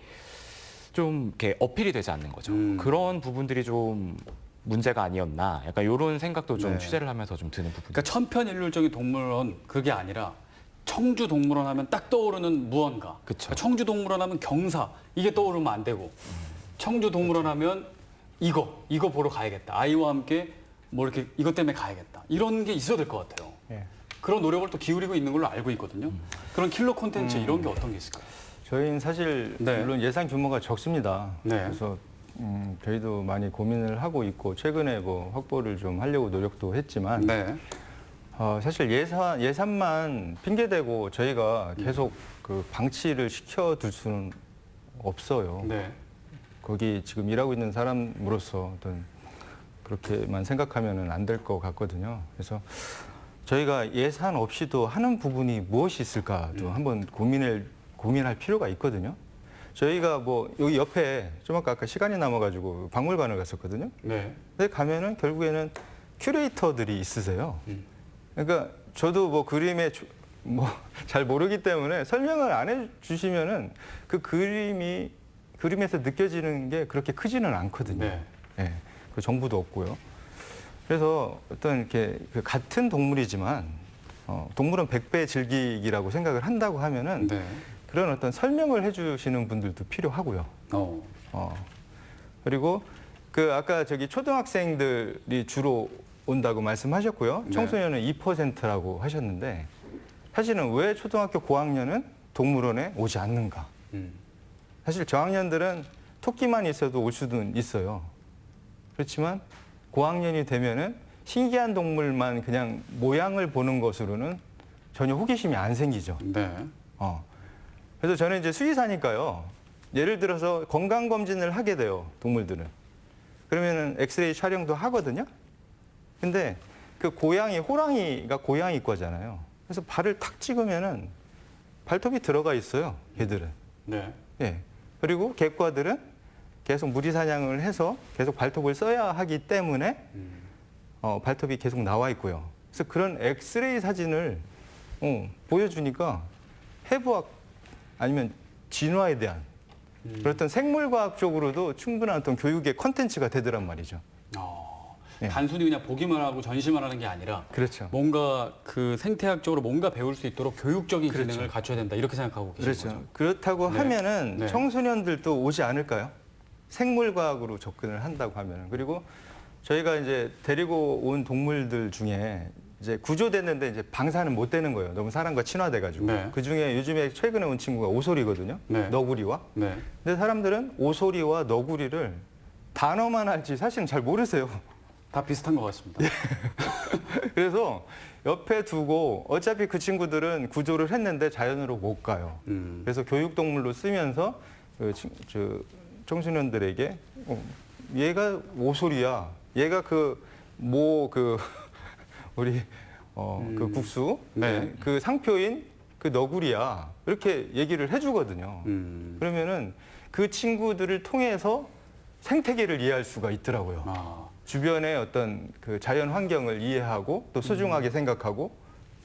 좀 이렇게 어필이 되지 않는 거죠. 그런 부분들이 좀 문제가 아니었나 약간 이런 생각도 좀 네. 취재를 하면서 좀 드는 부분이 그러니까 천편일률적인 동물원 그게 아니라 청주동물원 하면 딱 떠오르는 무언가. 그쵸. 그러니까 청주동물원 하면 경사 이게 떠오르면 안 되고 청주동물원 하면 이거 보러 가야겠다. 아이와 함께 뭐 이렇게 이것 때문에 가야겠다. 이런 게 있어야 될 것 같아요. 예. 그런 노력을 또 기울이고 있는 걸로 알고 있거든요. 그런 킬러 콘텐츠 이런 게 어떤 게 있을까요? 저희는 사실 네. 물론 예산 규모가 적습니다. 네. 그래서 저희도 많이 고민을 하고 있고 최근에 뭐 확보를 좀 하려고 노력도 했지만 네. 사실 예산만 핑계대고 저희가 계속 그 방치를 시켜둘 수는 없어요. 네. 거기 지금 일하고 있는 사람으로서 어떤 그렇게만 생각하면은 안 될 것 같거든요. 그래서 저희가 예산 없이도 하는 부분이 무엇이 있을까도 한번 고민할 필요가 있거든요. 저희가 뭐 여기 옆에 좀 아까 시간이 남아가지고 박물관을 갔었거든요. 네. 근데 가면은 결국에는 큐레이터들이 있으세요. 그러니까 저도 뭐 그림에 뭐 잘 모르기 때문에 설명을 안 해주시면은 그 그림에서 느껴지는 게 그렇게 크지는 않거든요. 네. 예, 그 정보도 없고요. 그래서 어떤 이렇게 그 같은 동물이지만 동물은 100배 즐기기라고 생각을 한다고 하면은 네. 그런 어떤 설명을 해주시는 분들도 필요하고요. 그리고 그 아까 저기 초등학생들이 주로 온다고 말씀하셨고요. 네. 청소년은 2%라고 하셨는데 사실은 왜 초등학교 고학년은 동물원에 오지 않는가? 사실 저학년들은 토끼만 있어도 올 수는 있어요. 그렇지만 고학년이 되면은 신기한 동물만 그냥 모양을 보는 것으로는 전혀 호기심이 안 생기죠. 네. 그래서 저는 이제 수의사니까요. 예를 들어서 건강검진을 하게 돼요, 동물들은. 그러면은 엑스레이 촬영도 하거든요. 근데 그 호랑이가 고양이과잖아요. 그래서 발을 탁 찍으면은 발톱이 들어가 있어요, 걔들은. 네. 예. 그리고 객과들은 계속 무리 사냥을 해서 계속 발톱을 써야 하기 때문에 발톱이 계속 나와 있고요. 그래서 그런 엑스레이 사진을 보여주니까 해부학 아니면 진화에 대한 그렇던 생물과학 쪽으로도 충분한 어떤 교육의 컨텐츠가 되더란 말이죠. 네. 단순히 그냥 보기만 하고 전시만 하는 게 아니라 그렇죠. 뭔가 그 생태학적으로 뭔가 배울 수 있도록 교육적인 그렇죠. 기능을 갖춰야 된다 이렇게 생각하고 계신 그렇죠. 거죠. 그렇다고 네. 하면은 네. 청소년들도 오지 않을까요? 생물과학으로 접근을 한다고 하면은. 그리고 저희가 이제 데리고 온 동물들 중에 이제 구조됐는데 이제 방사는 못 되는 거예요. 너무 사람과 친화돼가지고. 네. 그 중에 요즘에 최근에 온 친구가 오소리거든요. 네. 너구리와. 네. 근데 사람들은 오소리와 너구리를 단어만 알지 사실은 잘 모르세요. 다 비슷한 것 같습니다. 그래서 옆에 두고 어차피 그 친구들은 구조를 했는데 자연으로 못 가요. 그래서 교육동물로 쓰면서 저 청소년들에게 얘가 오소리야. 얘가 우리 그 국수 네. 그 상표인 그 너구리야. 이렇게 얘기를 해주거든요. 그러면은 그 친구들을 통해서 생태계를 이해할 수가 있더라고요. 아, 주변의 어떤 그 자연 환경을 이해하고 또 소중하게 생각하고.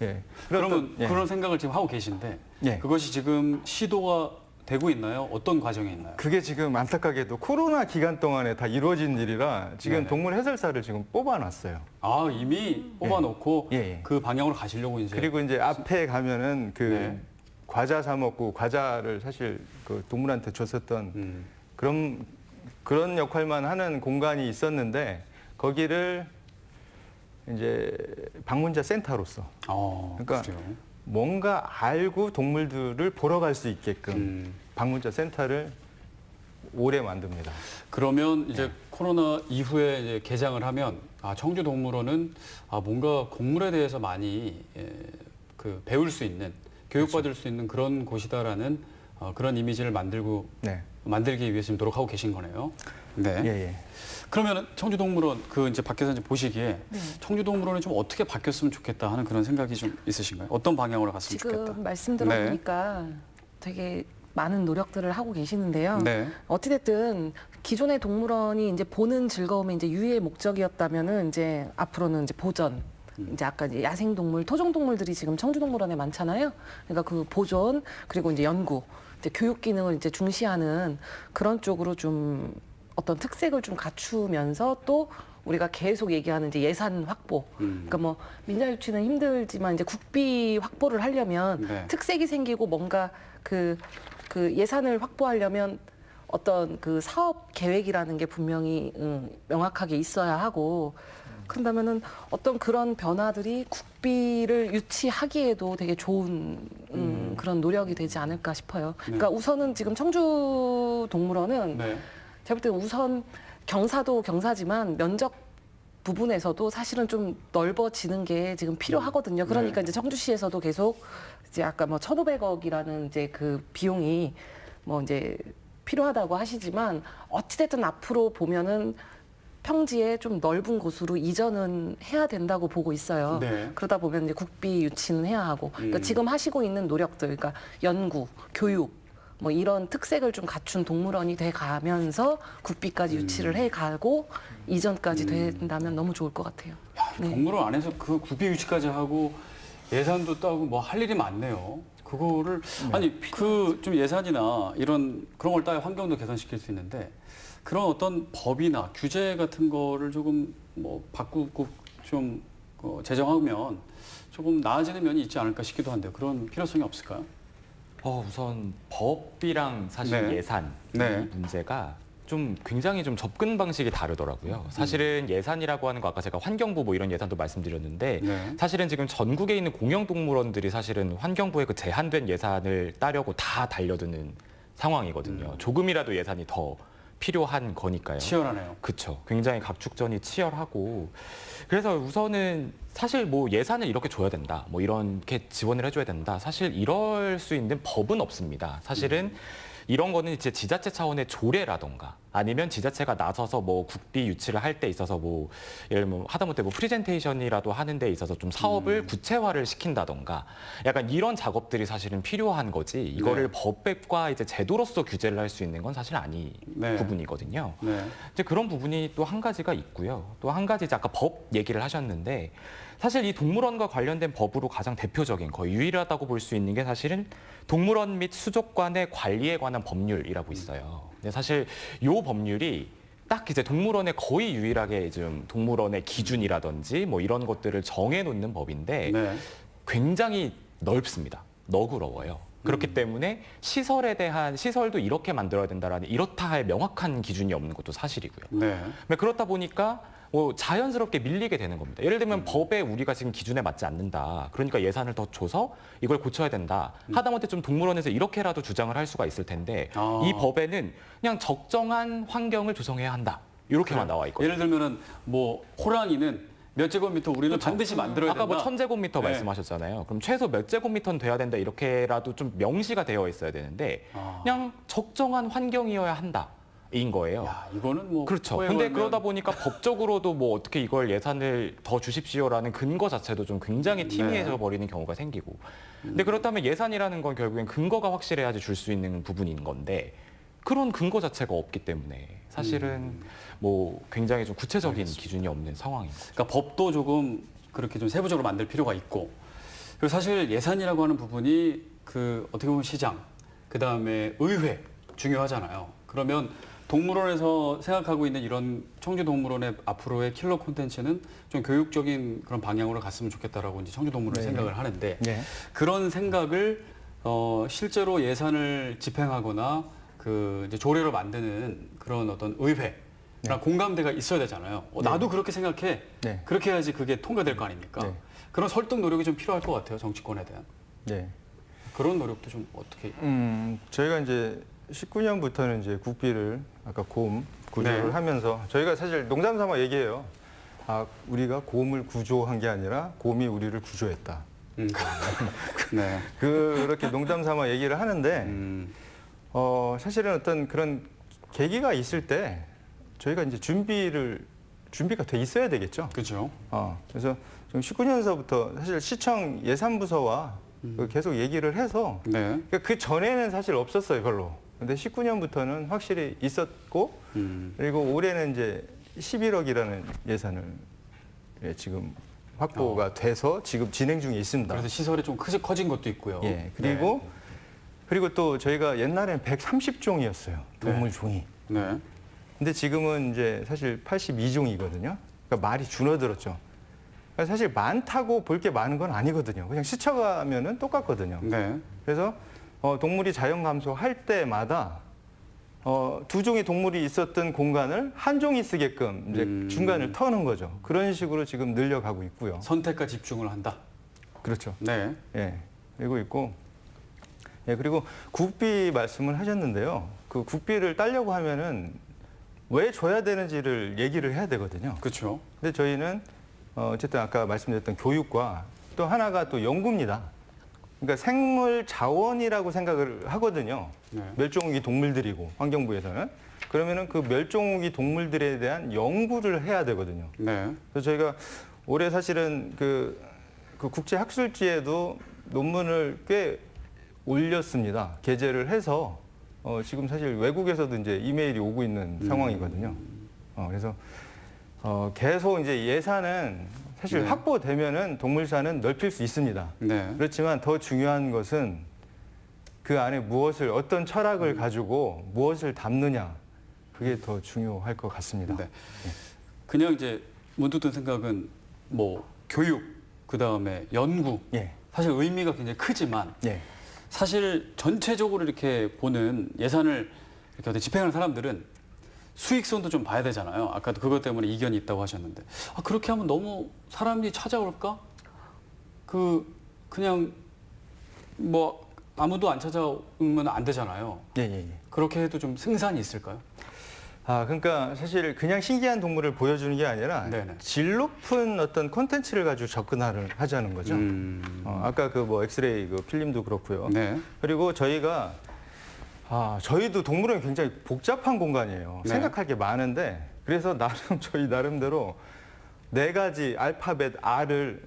예. 그러면 예. 그런 생각을 지금 하고 계신데 예. 그것이 지금 시도가 되고 있나요? 어떤 과정에 있나요? 그게 지금 안타깝게도 코로나 기간 동안에 다 이루어진 일이라 지금 네네. 동물 해설사를 지금 뽑아놨어요. 아, 이미 뽑아놓고 예, 예. 그 방향으로 가시려고 이제. 그리고 이제 앞에 가면은 그 네. 과자 사 먹고 과자를 사실 그 동물한테 줬었던 음. 그런 역할만 하는 공간이 있었는데 거기를 이제 방문자 센터로서 그러니까 그래요. 뭔가 알고 동물들을 보러 갈 수 있게끔 방문자 센터를 올해 만듭니다. 그러면 네. 이제 코로나 이후에 이제 개장을 하면 청주동물원은 뭔가 동물에 대해서 많이 배울 수 있는 교육받을 그렇죠. 수 있는 그런 곳이다라는 그런 이미지를 네. 만들기 위해서 지금 노력하고 계신 거네요. 네. 예, 예. 그러면 청주동물원 이제 밖에서 이제 보시기에 네. 청주동물원이 좀 어떻게 바뀌었으면 좋겠다 하는 그런 생각이 좀 있으신가요? 어떤 방향으로 갔으면 좋겠다? 지금 말씀 들어보니까 되게 많은 노력들을 하고 계시는데요. 네. 어찌됐든 기존의 동물원이 이제 보는 즐거움이 이제 유의 목적이었다면은 이제 앞으로는 이제 보전, 이제 아까 이제 야생동물, 토종동물들이 지금 청주동물원에 많잖아요. 그러니까 그 보존 그리고 이제 연구, 이제 교육 기능을 이제 중시하는 그런 쪽으로 좀 어떤 특색을 좀 갖추면서 또 우리가 계속 얘기하는 이제 예산 확보. 그러니까 뭐 민자 유치는 힘들지만 이제 국비 확보를 하려면 네. 특색이 생기고 뭔가 그 예산을 확보하려면 어떤 그 사업 계획이라는 게 분명히 명확하게 있어야 하고 그런다면은 어떤 그런 변화들이 국비를 유치하기에도 되게 좋은 그런 노력이 되지 않을까 싶어요. 그러니까 우선은 지금 청주동물원은 네. 제가 볼 때는 우선 경사도 경사지만 면적 부분에서도 사실은 좀 넓어지는 게 지금 필요하거든요. 그러니까 네. 이제 청주시에서도 계속 이제 아까 뭐 1,500억이라는 이제 그 비용이 뭐 이제 필요하다고 하시지만 어찌됐든 앞으로 보면은 평지에 좀 넓은 곳으로 이전은 해야 된다고 보고 있어요. 네. 그러다 보면 이제 국비 유치는 해야 하고, 그러니까 지금 하시고 있는 노력들, 그러니까 연구, 교육, 뭐 이런 특색을 좀 갖춘 동물원이 돼 가면서 국비까지 유치를 해 가고 이전까지 된다면 너무 좋을 것 같아요. 네. 동물원 안에서 그 구비 유치까지 하고 예산도 따고 뭐 할 일이 많네요. 그거를 아니 그 좀 예산이나 이런 그런 걸 따야 환경도 개선시킬 수 있는데 그런 어떤 법이나 규제 같은 거를 조금 뭐 바꾸고 좀 제정하면 조금 나아지는 면이 있지 않을까 싶기도 한데 그런 필요성이 없을까요? 우선 법이랑 사실 네. 예산 네. 이 문제가 좀 굉장히 좀 접근 방식이 다르더라고요. 사실은 예산이라고 하는 거 아까 제가 환경부 뭐 이런 예산도 말씀드렸는데 네. 사실은 지금 전국에 있는 공영동물원들이 사실은 환경부의 그 제한된 예산을 따려고 다 달려드는 상황이거든요. 조금이라도 예산이 더 필요한 거니까요. 치열하네요. 그렇죠. 굉장히 각축전이 치열하고 그래서 우선은 사실 뭐 예산을 이렇게 줘야 된다. 뭐 이렇게 지원을 해줘야 된다. 사실 이럴 수 있는 법은 없습니다. 사실은 이런 거는 이제 지자체 차원의 조례라던가 아니면 지자체가 나서서 뭐 국비 유치를 할 때 있어서 뭐 예를 들면 하다못해 뭐 프리젠테이션이라도 하는 데 있어서 좀 사업을 구체화를 시킨다던가 약간 이런 작업들이 사실은 필요한 거지 이거를 법과 이제 제도로서 규제를 할 수 있는 건 사실 아니 네. 부분이거든요. 네. 이제 그런 부분이 또 한 가지가 있고요. 또 한 가지 이제 아까 법 얘기를 하셨는데 사실 이 동물원과 관련된 법으로 가장 대표적인 거의 유일하다고 볼 수 있는 게 사실은 동물원 및 수족관의 관리에 관한 법률이라고 있어요. 근데 사실 이 법률이 딱 이제 동물원에 거의 유일하게 좀 동물원의 기준이라든지 뭐 이런 것들을 정해놓는 법인데 네. 굉장히 넓습니다. 너그러워요. 그렇기 때문에 시설에 대한 시설도 이렇게 만들어야 된다라는 이렇다 할 명확한 기준이 없는 것도 사실이고요. 네. 그렇다 보니까 뭐 자연스럽게 밀리게 되는 겁니다. 예를 들면 법에 우리가 지금 기준에 맞지 않는다. 그러니까 예산을 더 줘서 이걸 고쳐야 된다. 하다못해 좀 동물원에서 이렇게라도 주장을 할 수가 있을 텐데 이 법에는 그냥 적정한 환경을 조성해야 한다. 이렇게만 나와 있거든요. 예를 들면은 뭐 호랑이는 몇 제곱미터 우리는 반드시 만들어야 된다. 아까 뭐 1000제곱미터 네. 말씀하셨잖아요. 그럼 최소 몇 제곱미터는 돼야 된다 이렇게라도 좀 명시가 되어 있어야 되는데 그냥 적정한 환경이어야 한다. 인 거예요. 야, 이거는 뭐 그렇죠. 호행을 근데 하면 그러다 보니까 법적으로도 뭐 어떻게 이걸 예산을 더 주십시오라는 근거 자체도 좀 굉장히 희미해져 버리는 경우가 생기고. 근데 그렇다면 예산이라는 건 결국엔 근거가 확실해야지 줄 수 있는 부분인 건데 그런 근거 자체가 없기 때문에 사실은 뭐 굉장히 좀 구체적인 기준이 없는 상황인 거죠. 그러니까 법도 조금 그렇게 좀 세부적으로 만들 필요가 있고 그리고 사실 예산이라고 하는 부분이 그 어떻게 보면 시장 그다음에 의회 중요하잖아요. 그러면 동물원에서 생각하고 있는 이런 청주동물원의 앞으로의 킬러 콘텐츠는 좀 교육적인 그런 방향으로 갔으면 좋겠다라고 이제 청주동물원이 생각을 하는데 네. 그런 생각을 실제로 예산을 집행하거나 그 이제 조례로 만드는 그런 어떤 의회랑 공감대가 있어야 되잖아요. 나도 그렇게 생각해. 네. 그렇게 해야지 그게 통과될 거 아닙니까? 네. 그런 설득 노력이 좀 필요할 것 같아요. 정치권에 대한. 네. 그런 노력도 좀 어떻게. 저희가 이제 19년부터는 이제 국비를 아까 고음 구조를 네. 하면서 저희가 사실 농담 삼아 얘기해요. 아, 우리가 고음을 구조한 게 아니라 고음이 우리를 구조했다. 네. 그렇게 농담 삼아 얘기를 하는데 사실은 어떤 그런 계기가 있을 때 저희가 이제 준비가 돼 있어야 되겠죠. 그렇죠. 그래서 지금 19년서부터 사실 시청 예산부서와 계속 얘기를 해서 네. 그 전에는 사실 없었어요, 별로. 근데 19년부터는 확실히 있었고 그리고 올해는 이제 11억이라는 예산을 지금 확보가 돼서 지금 진행 중에 있습니다. 그래서 시설이 좀 커진 것도 있고요. 예. 그리고 또 저희가 옛날에는 130종이었어요. 동물 종이. 네. 근데 지금은 이제 사실 82종이거든요. 그러니까 말이 줄어들었죠. 그러니까 사실 많다고 볼 게 많은 건 아니거든요. 그냥 스쳐가면은 똑같거든요. 네. 그래서 동물이 자연 감소할 때마다 두 종의 동물이 있었던 공간을 한 종이 쓰게끔 이제 중간을 터는 거죠. 그런 식으로 지금 늘려가고 있고요. 선택과 집중을 한다. 그렇죠. 네. 예, 그리고 있고, 예, 그리고 국비 말씀을 하셨는데요. 그 국비를 따려고 하면은 왜 줘야 되는지를 얘기를 해야 되거든요. 그렇죠. 근데 저희는 어쨌든 아까 말씀드렸던 교육과 또 하나가 또 연구입니다. 그러니까 생물 자원이라고 생각을 하거든요. 네. 멸종위기 동물들이고 환경부에서는 그러면은 그 멸종위기 동물들에 대한 연구를 해야 되거든요. 네. 그래서 저희가 올해 사실은 그 국제 학술지에도 논문을 꽤 올렸습니다. 게재를 해서 지금 사실 외국에서도 이제 이메일이 오고 있는 상황이거든요. 그래서 계속 이제 예산은 사실 네. 확보되면은 동물사는 넓힐 수 있습니다. 네. 그렇지만 더 중요한 것은 그 안에 어떤 철학을 가지고 무엇을 담느냐 그게 더 중요할 것 같습니다. 네. 그냥 이제 문득 든 생각은 뭐 교육 그다음에 연구 예, 사실 의미가 굉장히 크지만 예, 사실 전체적으로 이렇게 보는 예산을 이렇게 어떤 집행하는 사람들은 수익성도 좀 봐야 되잖아요. 아까도 그것 때문에 이견이 있다고 하셨는데 그렇게 하면 너무 사람이 찾아올까? 그냥 뭐 아무도 안 찾아오면 안 되잖아요. 예, 예. 그렇게 해도 좀 승산이 있을까요? 그러니까 사실 그냥 신기한 동물을 보여주는 게 아니라 네네. 질 높은 어떤 콘텐츠를 가지고 접근을 하자는 거죠. 아까 그 뭐 엑스레이 그 필름도 그렇고요. 네. 그리고 저희가 저희도 동물원이 굉장히 복잡한 공간이에요. 네. 생각할 게 많은데 그래서 저희 나름대로 4가지 알파벳 R을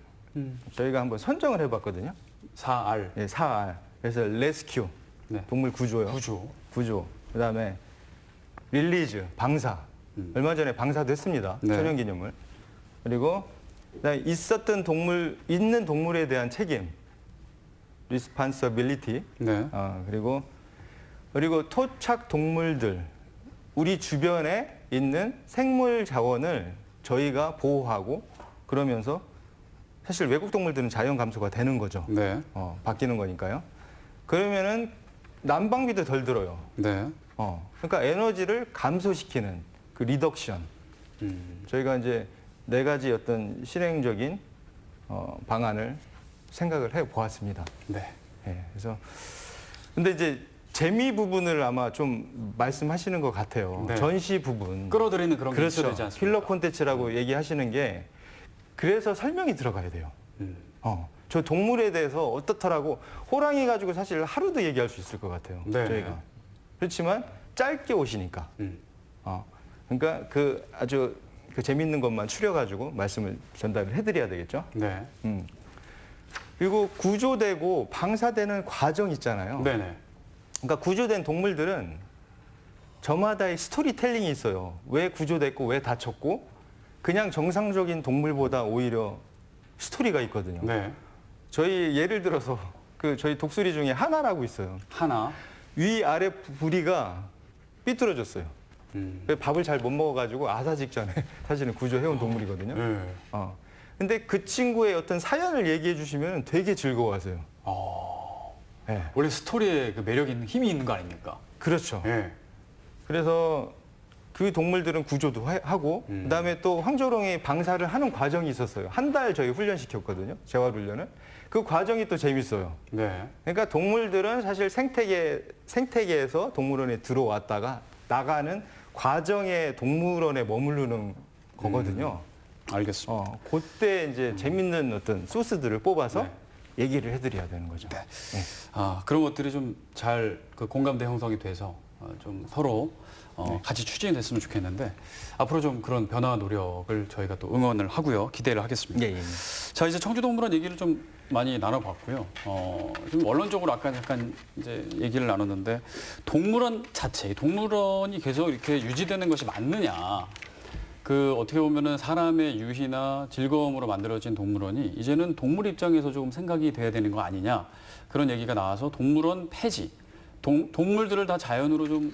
저희가 한번 선정을 해봤거든요. 4R. 예, 4R. 그래서 레스큐, 네. 동물 구조요. 구조. 그다음에 릴리즈, 방사. 얼마 전에 방사도 했습니다. 네. 천연기념물. 그리고 그다음에 있는 동물에 대한 책임, responsibility. 네. 그리고 토착 동물들, 우리 주변에 있는 생물 자원을 저희가 보호하고 그러면서 사실 외국 동물들은 자연 감소가 되는 거죠. 네. 바뀌는 거니까요. 그러면은 난방비도 덜 들어요. 네. 그러니까 에너지를 감소시키는 그 리덕션. 저희가 이제 4가지 어떤 실행적인 방안을 생각을 해 보았습니다. 네. 예, 그래서 근데 이제 재미 부분을 아마 좀 말씀하시는 것 같아요. 네. 전시 부분. 끌어들이는 그런 게 있어야 그렇죠. 되지 않습니까? 필러 콘텐츠라고 얘기하시는 게 그래서 설명이 들어가야 돼요. 저 동물에 대해서 어떻더라고 호랑이 가지고 사실 하루도 얘기할 수 있을 것 같아요. 네. 저희가. 그렇지만 짧게 오시니까. 그러니까 그 아주 그 재밌는 것만 추려가지고 말씀을 전달을 해드려야 되겠죠. 네. 그리고 구조되고 방사되는 과정 있잖아요. 네네. 그러니까 구조된 동물들은 저마다의 스토리텔링이 있어요. 왜 구조됐고 왜 다쳤고 그냥 정상적인 동물보다 오히려 스토리가 있거든요. 네. 저희 예를 들어서 그 저희 독수리 중에 하나라고 있어요. 하나. 위 아래 부리가 삐뚤어졌어요. 그래서 밥을 잘 못 먹어가지고 아사 직전에 사실은 구조해온 동물이거든요. 네. 근데 그 친구의 어떤 사연을 얘기해 주시면 되게 즐거워하세요. 네. 원래 스토리에 그 매력 있는 힘이 있는 거 아닙니까? 그렇죠. 네. 그래서 그 동물들은 구조도 하고 그다음에 또 황조롱이 방사를 하는 과정이 있었어요. 한 달 저희 훈련시켰거든요. 재활 훈련을. 그 과정이 또 재밌어요. 네. 그러니까 동물들은 사실 생태계에서 동물원에 들어왔다가 나가는 과정에 동물원에 머무르는 거거든요. 알겠습니다. 그때 이제 재밌는 어떤 소스들을 뽑아서 네. 얘기를 해드려야 되는 거죠. 네. 그런 것들이 좀 잘 그 공감대 형성이 돼서 좀 서로 같이 추진이 됐으면 좋겠는데 앞으로 좀 그런 변화 노력을 저희가 또 응원을 하고요. 기대를 하겠습니다. 예. 자, 이제 청주동물원 얘기를 좀 많이 나눠봤고요. 좀 원론적으로 아까 약간 이제 얘기를 나눴는데 동물원 자체, 동물원이 계속 이렇게 유지되는 것이 맞느냐. 그 어떻게 보면은 사람의 유희나 즐거움으로 만들어진 동물원이 이제는 동물 입장에서 조금 생각이 돼야 되는 거 아니냐. 그런 얘기가 나와서 동물원 폐지, 동물들을 다 자연으로 좀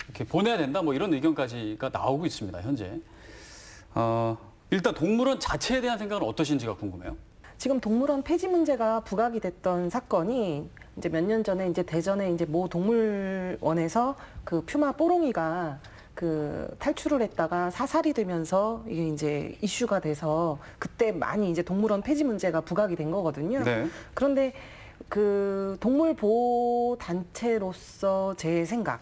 이렇게 보내야 된다. 뭐 이런 의견까지가 나오고 있습니다. 현재. 일단 동물원 자체에 대한 생각은 어떠신지가 궁금해요. 지금 동물원 폐지 문제가 부각이 됐던 사건이 이제 몇 년 전에 이제 대전에 이제 모 동물원에서 그 퓨마 뽀롱이가 그 탈출을 했다가 사살이 되면서 이게 이제 이슈가 돼서 그때 많이 이제 동물원 폐지 문제가 부각이 된 거거든요. 네. 그런데 그 동물 보호 단체로서 제 생각,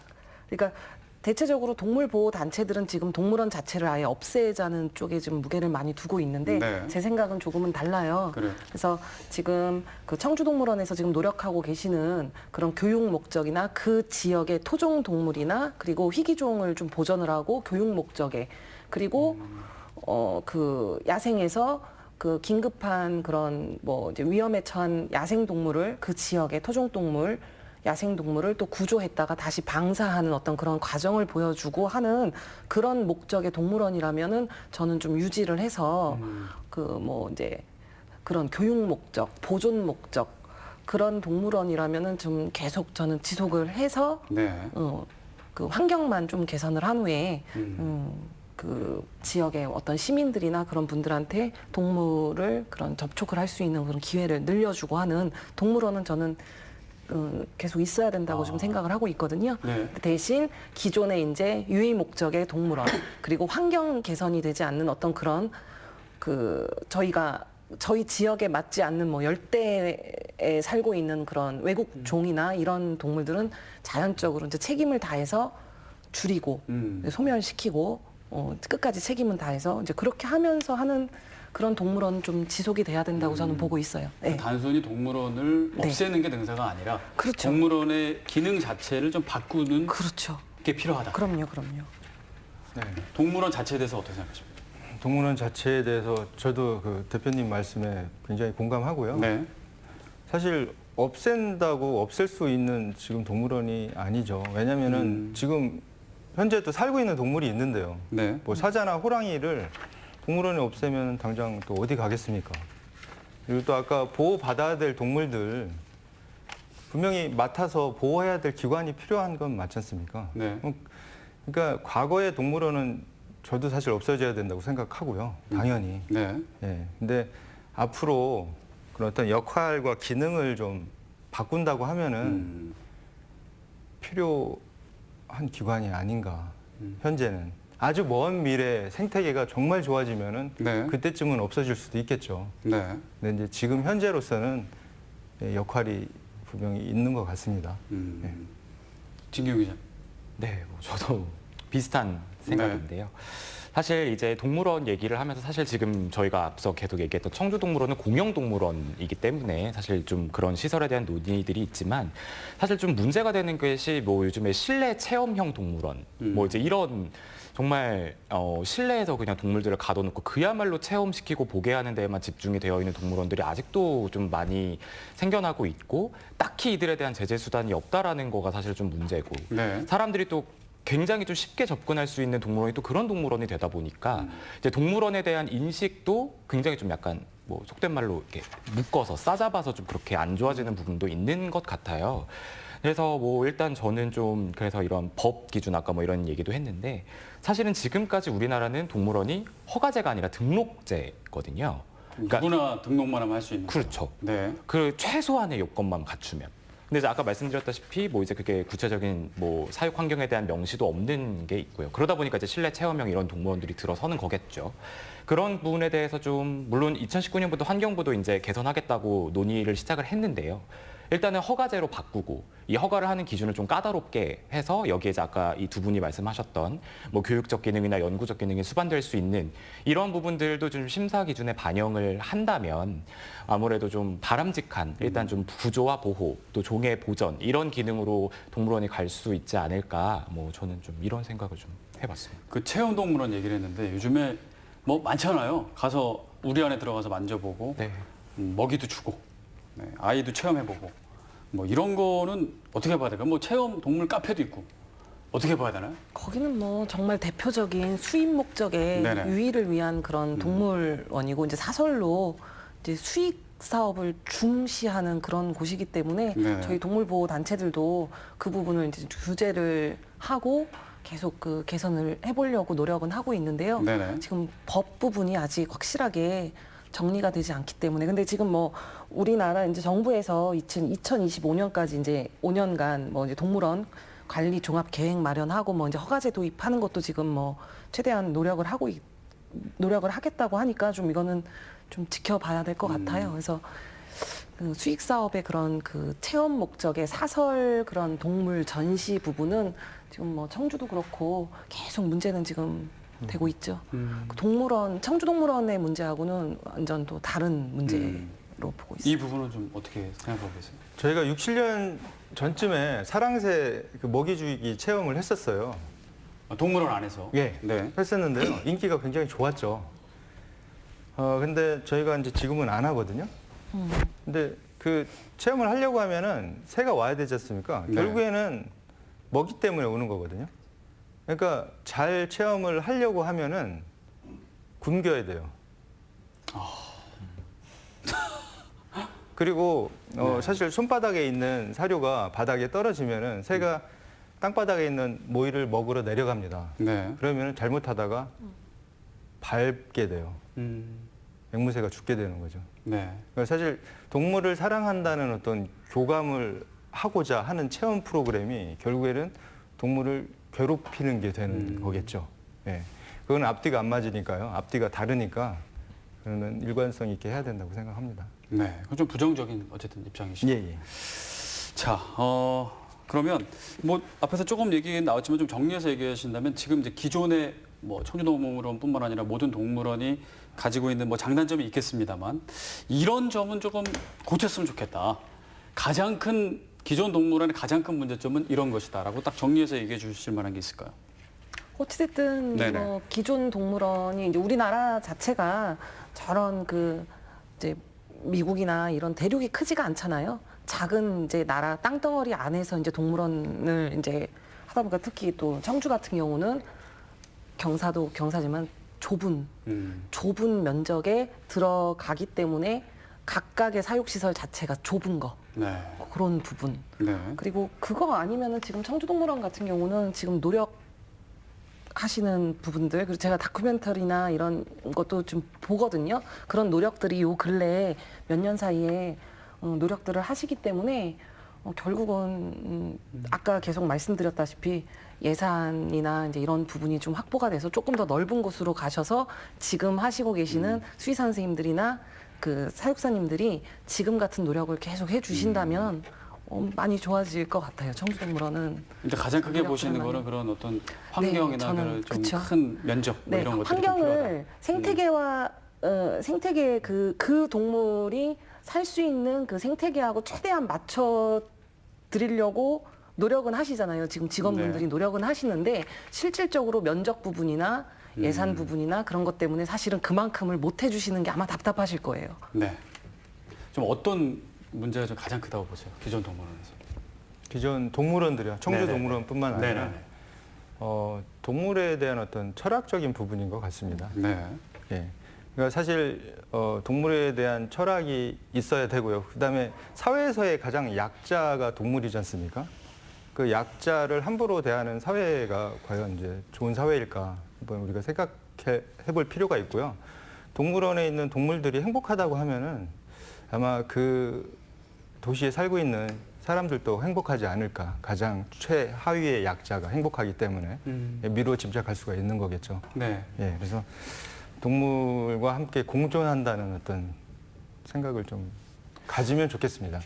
그러니까 대체적으로 동물 보호 단체들은 지금 동물원 자체를 아예 없애자는 쪽에 좀 무게를 많이 두고 있는데 네. 제 생각은 조금은 달라요. 그래요. 그래서 지금 그 청주동물원에서 지금 노력하고 계시는 그런 교육 목적이나 그 지역의 토종 동물이나 그리고 희귀종을 좀 보존을 하고 교육 목적에 그리고 그 야생에서 그 긴급한 그런 뭐 이제 위험에 처한 야생 동물을 그 지역의 토종 동물 야생동물을 또 구조했다가 다시 방사하는 어떤 그런 과정을 보여주고 하는 그런 목적의 동물원이라면은 저는 좀 유지를 해서 그 뭐 이제 그런 교육 목적, 보존 목적 그런 동물원이라면은 좀 계속 저는 지속을 해서 네. 그 환경만 좀 개선을 한 후에 그 지역의 어떤 시민들이나 그런 분들한테 동물을 그런 접촉을 할 수 있는 그런 기회를 늘려주고 하는 동물원은 저는 계속 있어야 된다고 좀 생각을 하고 있거든요. 네. 대신 기존의 이제 유의 목적의 동물원 그리고 환경 개선이 되지 않는 어떤 그런 그 저희 지역에 맞지 않는 뭐 열대에 살고 있는 그런 외국 종이나 이런 동물들은 자연적으로 이제 책임을 다해서 줄이고 소멸시키고 끝까지 책임은 다해서 이제 그렇게 하면서 하는 그런 동물원 좀 지속이 돼야 된다고 저는 보고 있어요. 네. 단순히 동물원을 네. 없애는 게 능사가 아니라 그렇죠. 동물원의 기능 자체를 좀 바꾸는 그렇죠. 게 필요하다. 그럼요. 네. 동물원 자체에 대해서 어떻게 생각하십니까? 동물원 자체에 대해서 저도 그 대표님 말씀에 굉장히 공감하고요. 네. 사실 없앤다고 없앨 수 있는 지금 동물원이 아니죠. 왜냐면은 지금 현재 또 살고 있는 동물이 있는데요. 네. 뭐 사자나 호랑이를 동물원에 없애면 당장 또 어디 가겠습니까? 그리고 또 아까 보호받아야 될 동물들 분명히 맡아서 보호해야 될 기관이 필요한 건 맞지 않습니까? 네. 그러니까 과거의 동물원은 저도 사실 없어져야 된다고 생각하고요. 당연히. 네. 예. 근데 앞으로 그런 어떤 역할과 기능을 좀 바꾼다고 하면은 필요한 기관이 아닌가. 현재는. 아주 먼 미래 생태계가 정말 좋아지면은 네. 그때쯤은 없어질 수도 있겠죠. 네. 근데 이제 지금 현재로서는 역할이 분명히 있는 것 같습니다. 네. 진규 기자. 네, 뭐 저도 비슷한 생각인데요. 사실 이제 동물원 얘기를 하면서 사실 지금 저희가 앞서 계속 얘기했던 청주동물원은 공영동물원이기 때문에 사실 좀 그런 시설에 대한 논의들이 있지만 사실 좀 문제가 되는 것이 뭐 요즘에 실내 체험형 동물원 뭐 이제 이런 정말 실내에서 그냥 동물들을 가둬놓고 그야말로 체험시키고 보게 하는 데에만 집중이 되어 있는 동물원들이 아직도 좀 많이 생겨나고 있고 딱히 이들에 대한 제재 수단이 없다라는 거가 사실 좀 문제고 네. 사람들이 또 굉장히 좀 쉽게 접근할 수 있는 동물원이 또 그런 동물원이 되다 보니까 이제 동물원에 대한 인식도 굉장히 좀 약간 뭐 속된 말로 이렇게 묶어서 싸잡아서 좀 그렇게 안 좋아지는 부분도 있는 것 같아요. 그래서 뭐 일단 저는 좀 그래서 이런 법 기준 아까 뭐 이런 얘기도 했는데 사실은 지금까지 우리나라는 동물원이 허가제가 아니라 등록제거든요. 그러니까 누구나 등록만 하면 할 수 있는. 그렇죠. 네. 그 최소한의 요건만 갖추면. 근데 이제 아까 말씀드렸다시피 뭐 이제 그게 구체적인 뭐 사육 환경에 대한 명시도 없는 게 있고요. 그러다 보니까 이제 실내 체험형 이런 동물원들이 들어서는 거겠죠. 그런 부분에 대해서 좀 물론 2019년부터 환경부도 이제 개선하겠다고 논의를 시작을 했는데요. 일단은 허가제로 바꾸고 이 허가를 하는 기준을 좀 까다롭게 해서 여기에 이제 아까 이 두 분이 말씀하셨던 뭐 교육적 기능이나 연구적 기능이 수반될 수 있는 이런 부분들도 좀 심사 기준에 반영을 한다면 아무래도 좀 바람직한 일단 좀 구조와 보호 또 종의 보전 이런 기능으로 동물원이 갈 수 있지 않을까 뭐 저는 좀 이런 생각을 좀 해봤습니다. 그 체험동물원 얘기를 했는데 요즘에 뭐 많잖아요. 가서 우리 안에 들어가서 만져보고 네. 먹이도 주고 네, 아이도 체험해보고 뭐 이런 거는 어떻게 봐야 될까요? 뭐 체험 동물 카페도 있고 어떻게 봐야 되나요? 거기는 뭐 정말 대표적인 수입 목적의 네네. 유의를 위한 그런 동물원이고 이제 사설로 이제 수익 사업을 중시하는 그런 곳이기 때문에 네네. 저희 동물보호 단체들도 그 부분을 이제 규제를 하고 계속 그 개선을 해보려고 노력은 하고 있는데요. 네네. 지금 법 부분이 아직 확실하게 정리가 되지 않기 때문에 근데 지금 뭐 우리나라 이제 정부에서 2025년까지 이제 5년간 뭐 이제 동물원 관리 종합 계획 마련하고 뭐 이제 허가제 도입하는 것도 지금 뭐 최대한 노력을 하겠다고 하니까 좀 이거는 좀 지켜봐야 될 것 같아요. 그래서 그 수익 사업의 그런 그 체험 목적의 사설 그런 동물 전시 부분은 지금 뭐 청주도 그렇고 계속 문제는 지금 되고 있죠. 그 동물원, 청주동물원의 문제하고는 완전 또 다른 문제로 보고 있습니다. 이 부분은 좀 어떻게 생각하고 계세요? 저희가 6, 7년 전쯤에 사랑새 그 먹이 주기 체험을 했었어요. 동물원 안에서? 예. 네. 했었는데요. 인기가 굉장히 좋았죠. 근데 저희가 이제 지금은 안 하거든요. 근데 그 체험을 하려고 하면은 새가 와야 되지 않습니까? 네. 결국에는 먹이 때문에 오는 거거든요. 그러니까 잘 체험을 하려고 하면은 굶겨야 돼요. 그리고 사실 손바닥에 있는 사료가 바닥에 떨어지면은 새가 땅바닥에 있는 모이를 먹으러 내려갑니다. 네. 그러면 잘못하다가 밟게 돼요. 앵무새가 죽게 되는 거죠. 네. 그러니까 사실 동물을 사랑한다는 어떤 교감을 하고자 하는 체험 프로그램이 결국에는 동물을 괴롭히는 게 되는 거겠죠. 예. 그건 앞뒤가 안 맞으니까요. 앞뒤가 다르니까 그러면 일관성 있게 해야 된다고 생각합니다. 네. 그건 좀 부정적인 어쨌든 입장이시죠. 예, 예. 자, 그러면 뭐 앞에서 조금 얘기 나왔지만 좀 정리해서 얘기하신다면 지금 이제 기존의 뭐 청주동물원뿐만 아니라 모든 동물원이 가지고 있는 뭐 장단점이 있겠습니다만 이런 점은 조금 고쳤으면 좋겠다. 가장 큰 기존 동물원의 가장 큰 문제점은 이런 것이다라고 딱 정리해서 얘기해 주실 만한 게 있을까요? 어찌됐든 네네. 뭐 기존 동물원이 이제 우리나라 자체가 저런 그 이제 미국이나 이런 대륙이 크지가 않잖아요. 작은 이제 나라 땅덩어리 안에서 이제 동물원을 이제 하다 보니까 특히 또 청주 같은 경우는 경사도 경사지만 좁은 면적에 들어가기 때문에 각각의 사육시설 자체가 좁은 거. 네. 그런 부분. 네. 그리고 그거 아니면은 지금 청주동물원 같은 경우는 지금 노력하시는 부분들, 그리고 제가 다큐멘터리나 이런 것도 좀 보거든요. 그런 노력들이 요 근래에 몇 년 사이에 노력들을 하시기 때문에 결국은 아까 계속 말씀드렸다시피 예산이나 이제 이런 부분이 좀 확보가 돼서 조금 더 넓은 곳으로 가셔서 지금 하시고 계시는 수의사 선생님들이나 그 사육사님들이 지금 같은 노력을 계속 해주신다면 많이 좋아질 것 같아요. 청주동물원은. 근데 가장 크게 노력들을 보시는 많이- 거는 그런 어떤 환경이나 저는 좀 그쵸. 큰 면적 뭐 네, 이런 것들이 좀 필요하다. 환경을 생태계와 생태계 그 동물이 살 수 있는 그 생태계하고 최대한 맞춰 드리려고 노력은 하시잖아요. 지금 직원분들이 네. 노력은 하시는데 실질적으로 면적 부분이나 예산 부분이나 그런 것 때문에 사실은 그만큼을 못 해주시는 게 아마 답답하실 거예요. 네. 좀 어떤 문제가 좀 가장 크다고 보세요? 기존 동물원에서. 기존 동물원들이요. 청주 네네네. 동물원뿐만 아니라 네네네. 동물에 대한 어떤 철학적인 부분인 것 같습니다. 네. 예. 그러니까 사실 동물에 대한 철학이 있어야 되고요. 그다음에 사회에서의 가장 약자가 동물이지 않습니까? 그 약자를 함부로 대하는 사회가 과연 이제 좋은 사회일까 한번 우리가 생각해 볼 필요가 있고요. 동물원에 있는 동물들이 행복하다고 하면은 아마 그 도시에 살고 있는 사람들도 행복하지 않을까. 가장 최하위의 약자가 행복하기 때문에 미로 짐작할 수가 있는 거겠죠. 네. 예, 그래서 동물과 함께 공존한다는 어떤 생각을 좀 가지면 좋겠습니다.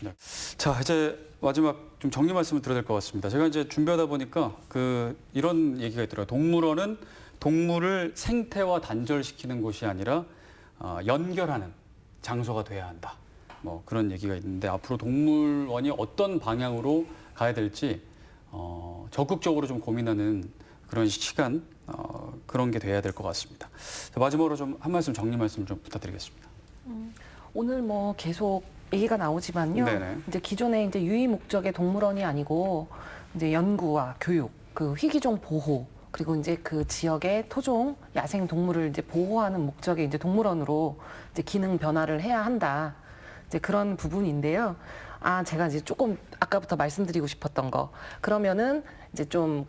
자, 이제 마지막 좀 정리 말씀을 드려야 될 것 같습니다. 제가 이제 준비하다 보니까 이런 얘기가 있더라고요. 동물원은 동물을 생태와 단절시키는 곳이 아니라 연결하는 장소가 돼야 한다. 뭐 그런 얘기가 있는데 앞으로 동물원이 어떤 방향으로 가야 될지 적극적으로 좀 고민하는 그런 시간 그런 게 돼야 될 것 같습니다. 자, 마지막으로 좀 한 말씀 정리 말씀 좀 부탁드리겠습니다. 오늘 뭐 계속 얘기가 나오지만요. 네네. 이제 기존에 이제 유의 목적의 동물원이 아니고 이제 연구와 교육, 그 희귀종 보호, 그리고 이제 그 지역의 토종 야생 동물을 이제 보호하는 목적의 이제 동물원으로 이제 기능 변화를 해야 한다. 이제 그런 부분인데요. 제가 이제 조금 아까부터 말씀드리고 싶었던 거. 그러면은 이제 좀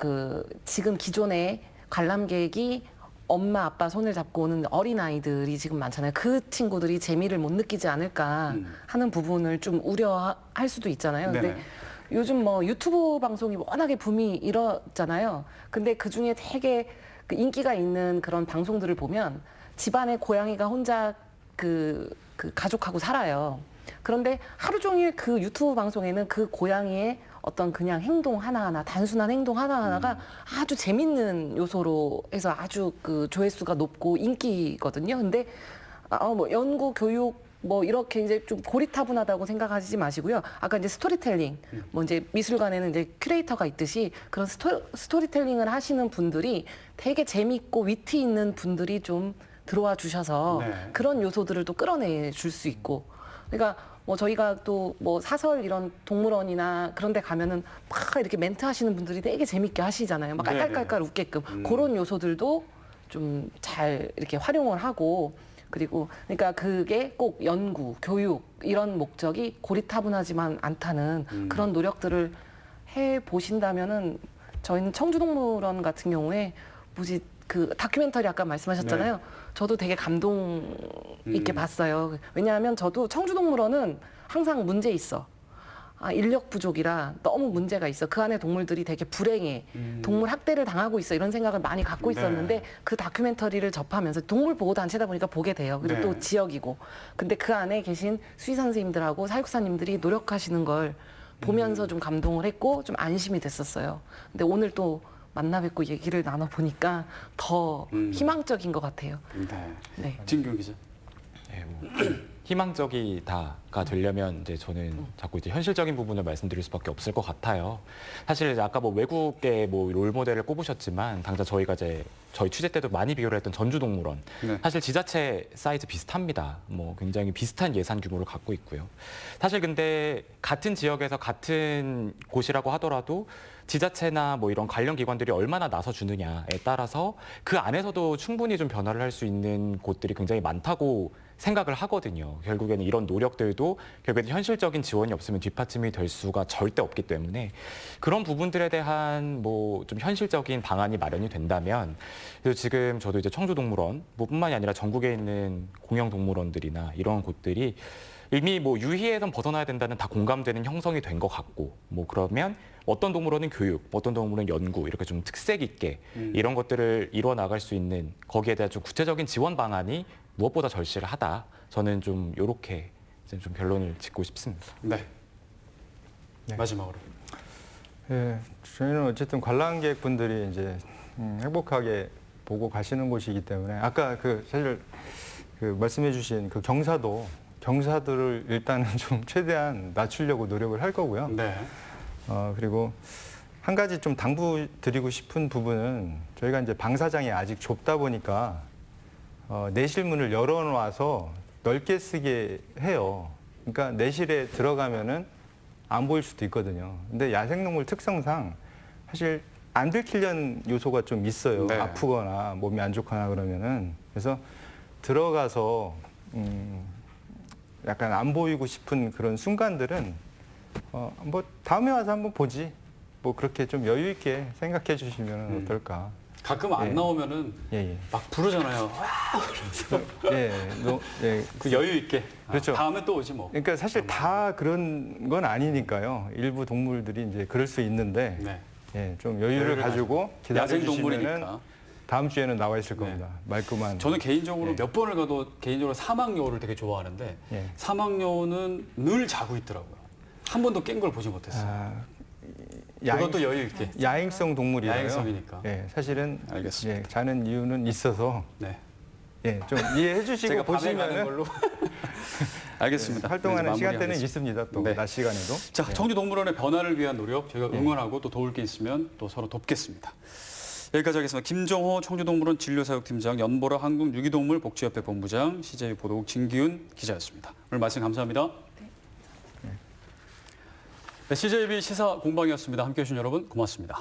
지금 기존의 관람객이 엄마 아빠 손을 잡고 오는 어린 아이들이 지금 많잖아요. 그 친구들이 재미를 못 느끼지 않을까 하는 부분을 좀 우려할 수도 있잖아요. 근데 네네. 요즘 뭐 유튜브 방송이 워낙에 붐이 일었잖아요. 근데 그 중에 되게 그 인기가 있는 그런 방송들을 보면 집안에 고양이가 혼자 그 가족하고 살아요. 그런데 하루 종일 그 유튜브 방송에는 그 고양이의 어떤 그냥 행동 하나하나, 단순한 행동 하나하나가 아주 재밌는 요소로 해서 아주 그 조회수가 높고 인기거든요. 근데 뭐 연구, 교육 뭐 이렇게 이제 좀 고리타분하다고 생각하지 마시고요. 아까 이제 스토리텔링, 뭐 이제 미술관에는 이제 큐레이터가 있듯이 그런 스토리텔링을 하시는 분들이 되게 재밌고 위트 있는 분들이 좀 들어와 주셔서 네. 그런 요소들을 또 끌어내 줄 수 있고. 그러니까 뭐 저희가 또 뭐 사설 이런 동물원이나 그런 데 가면은 막 이렇게 멘트 하시는 분들이 되게 재밌게 하시잖아요. 막 깔깔깔깔 웃게끔. 그런 요소들도 좀 잘 이렇게 활용을 하고 그리고 그러니까 그게 꼭 연구, 교육 이런 목적이 고리타분하지만 않다는 그런 노력들을 해 보신다면은 저희는 청주동물원 같은 경우에 무지 그 다큐멘터리 아까 말씀하셨잖아요. 저도 되게 감동 있게 봤어요. 왜냐하면 저도 청주동물원은 항상 문제 있어. 인력 부족이라 너무 문제가 있어. 그 안에 동물들이 되게 불행해. 동물 학대를 당하고 있어. 이런 생각을 많이 갖고 있었는데 네. 그 다큐멘터리를 접하면서 동물 보호 단체다 보니까 보게 돼요. 그리고 네. 또 지역이고. 근데 그 안에 계신 수의사 선생님들하고 사육사님들이 노력하시는 걸 보면서 좀 감동을 했고 좀 안심이 됐었어요. 근데 오늘 또 만나 뵙고 얘기를 나눠 보니까 더 희망적인 것 같아요. 네. 네. 진경 기자. 네, 뭐 희망적이다가 되려면 이제 저는 자꾸 이제 현실적인 부분을 말씀드릴 수밖에 없을 것 같아요. 사실 이제 아까 뭐 외국의 뭐 롤모델을 꼽으셨지만 당장 저희가 이제 저희 취재 때도 많이 비교를 했던 전주동물원. 네. 사실 지자체 사이즈 비슷합니다. 뭐 굉장히 비슷한 예산 규모를 갖고 있고요. 사실 근데 같은 지역에서 같은 곳이라고 하더라도 지자체나 뭐 이런 관련 기관들이 얼마나 나서주느냐에 따라서 그 안에서도 충분히 좀 변화를 할 수 있는 곳들이 굉장히 많다고 생각을 하거든요. 결국에는 이런 노력들도 결국에는 현실적인 지원이 없으면 뒷받침이 될 수가 절대 없기 때문에 그런 부분들에 대한 뭐 좀 현실적인 방안이 마련이 된다면 그래서 지금 저도 이제 청주동물원 뿐만이 아니라 전국에 있는 공영동물원들이나 이런 곳들이 이미 뭐 유희에선 벗어나야 된다는 다 공감되는 형성이 된 것 같고 뭐 그러면 어떤 동물원은 교육, 어떤 동물원은 연구 이렇게 좀 특색 있게 이런 것들을 이뤄 나갈 수 있는 거기에 대한 좀 구체적인 지원 방안이 무엇보다 절실을 하다. 저는 좀 이렇게 좀 결론을 짓고 싶습니다. 네. 네. 마지막으로. 예, 저희는 어쨌든 관람객분들이 이제 행복하게 보고 가시는 곳이기 때문에 아까 사실 말씀해주신 경사들을 일단은 좀 최대한 낮추려고 노력을 할 거고요. 네. 그리고 한 가지 좀 당부드리고 싶은 부분은 저희가 이제 방사장이 아직 좁다 보니까 내실문을 열어놔서 넓게 쓰게 해요. 그러니까 내실에 들어가면은 안 보일 수도 있거든요. 근데 야생동물 특성상 사실 안 들키려는 요소가 좀 있어요. 네. 아프거나 몸이 안 좋거나 그러면은. 그래서 들어가서 약간 안 보이고 싶은 그런 순간들은 뭐 다음에 와서 한번 보지. 뭐 그렇게 좀 여유 있게 생각해 주시면 어떨까. 가끔 안 예. 나오면은 예, 막 부르잖아요. 그 여유 있게. 그렇죠. 다음에 또 오지 뭐. 그러니까 사실 다 그런 건 아니니까요. 일부 동물들이 이제 그럴 수 있는데 네. 예, 좀 여유를 가지고 기다려 야생 주시면은 동물이니까. 다음 주에는 나와 있을 겁니다. 말끔한. 저는 개인적으로 예. 몇 번을 가도 개인적으로 사막여우를 되게 좋아하는데 예. 사막여우는 늘 자고 있더라고요. 한 번도 깬 걸 보지 못했어요. 그것도 여유 있게. 야행성 동물이에요. 야행성이니까. 예, 사실은 알겠습니다. 예, 자는 이유는 있어서 네. 예, 좀 이해해 주시고 제가 밤에 가는 보시면은 걸로. 알겠습니다. 활동하는 이제 시간대는 마무리하겠습니다. 있습니다. 또 네. 낮 시간에도. 자, 예. 청주동물원의 변화를 위한 노력 저희가 응원하고 또 도울 게 있으면 또 서로 돕겠습니다. 여기까지 하겠습니다. 김정호 청주동물원 진료사육팀장, 연보라 한국유기동물 복지협회 본부장, CJ 보도국 진기훈 기자였습니다. 오늘 말씀 감사합니다. 네, CJB 시사 공방이었습니다. 함께해 주신 여러분 고맙습니다.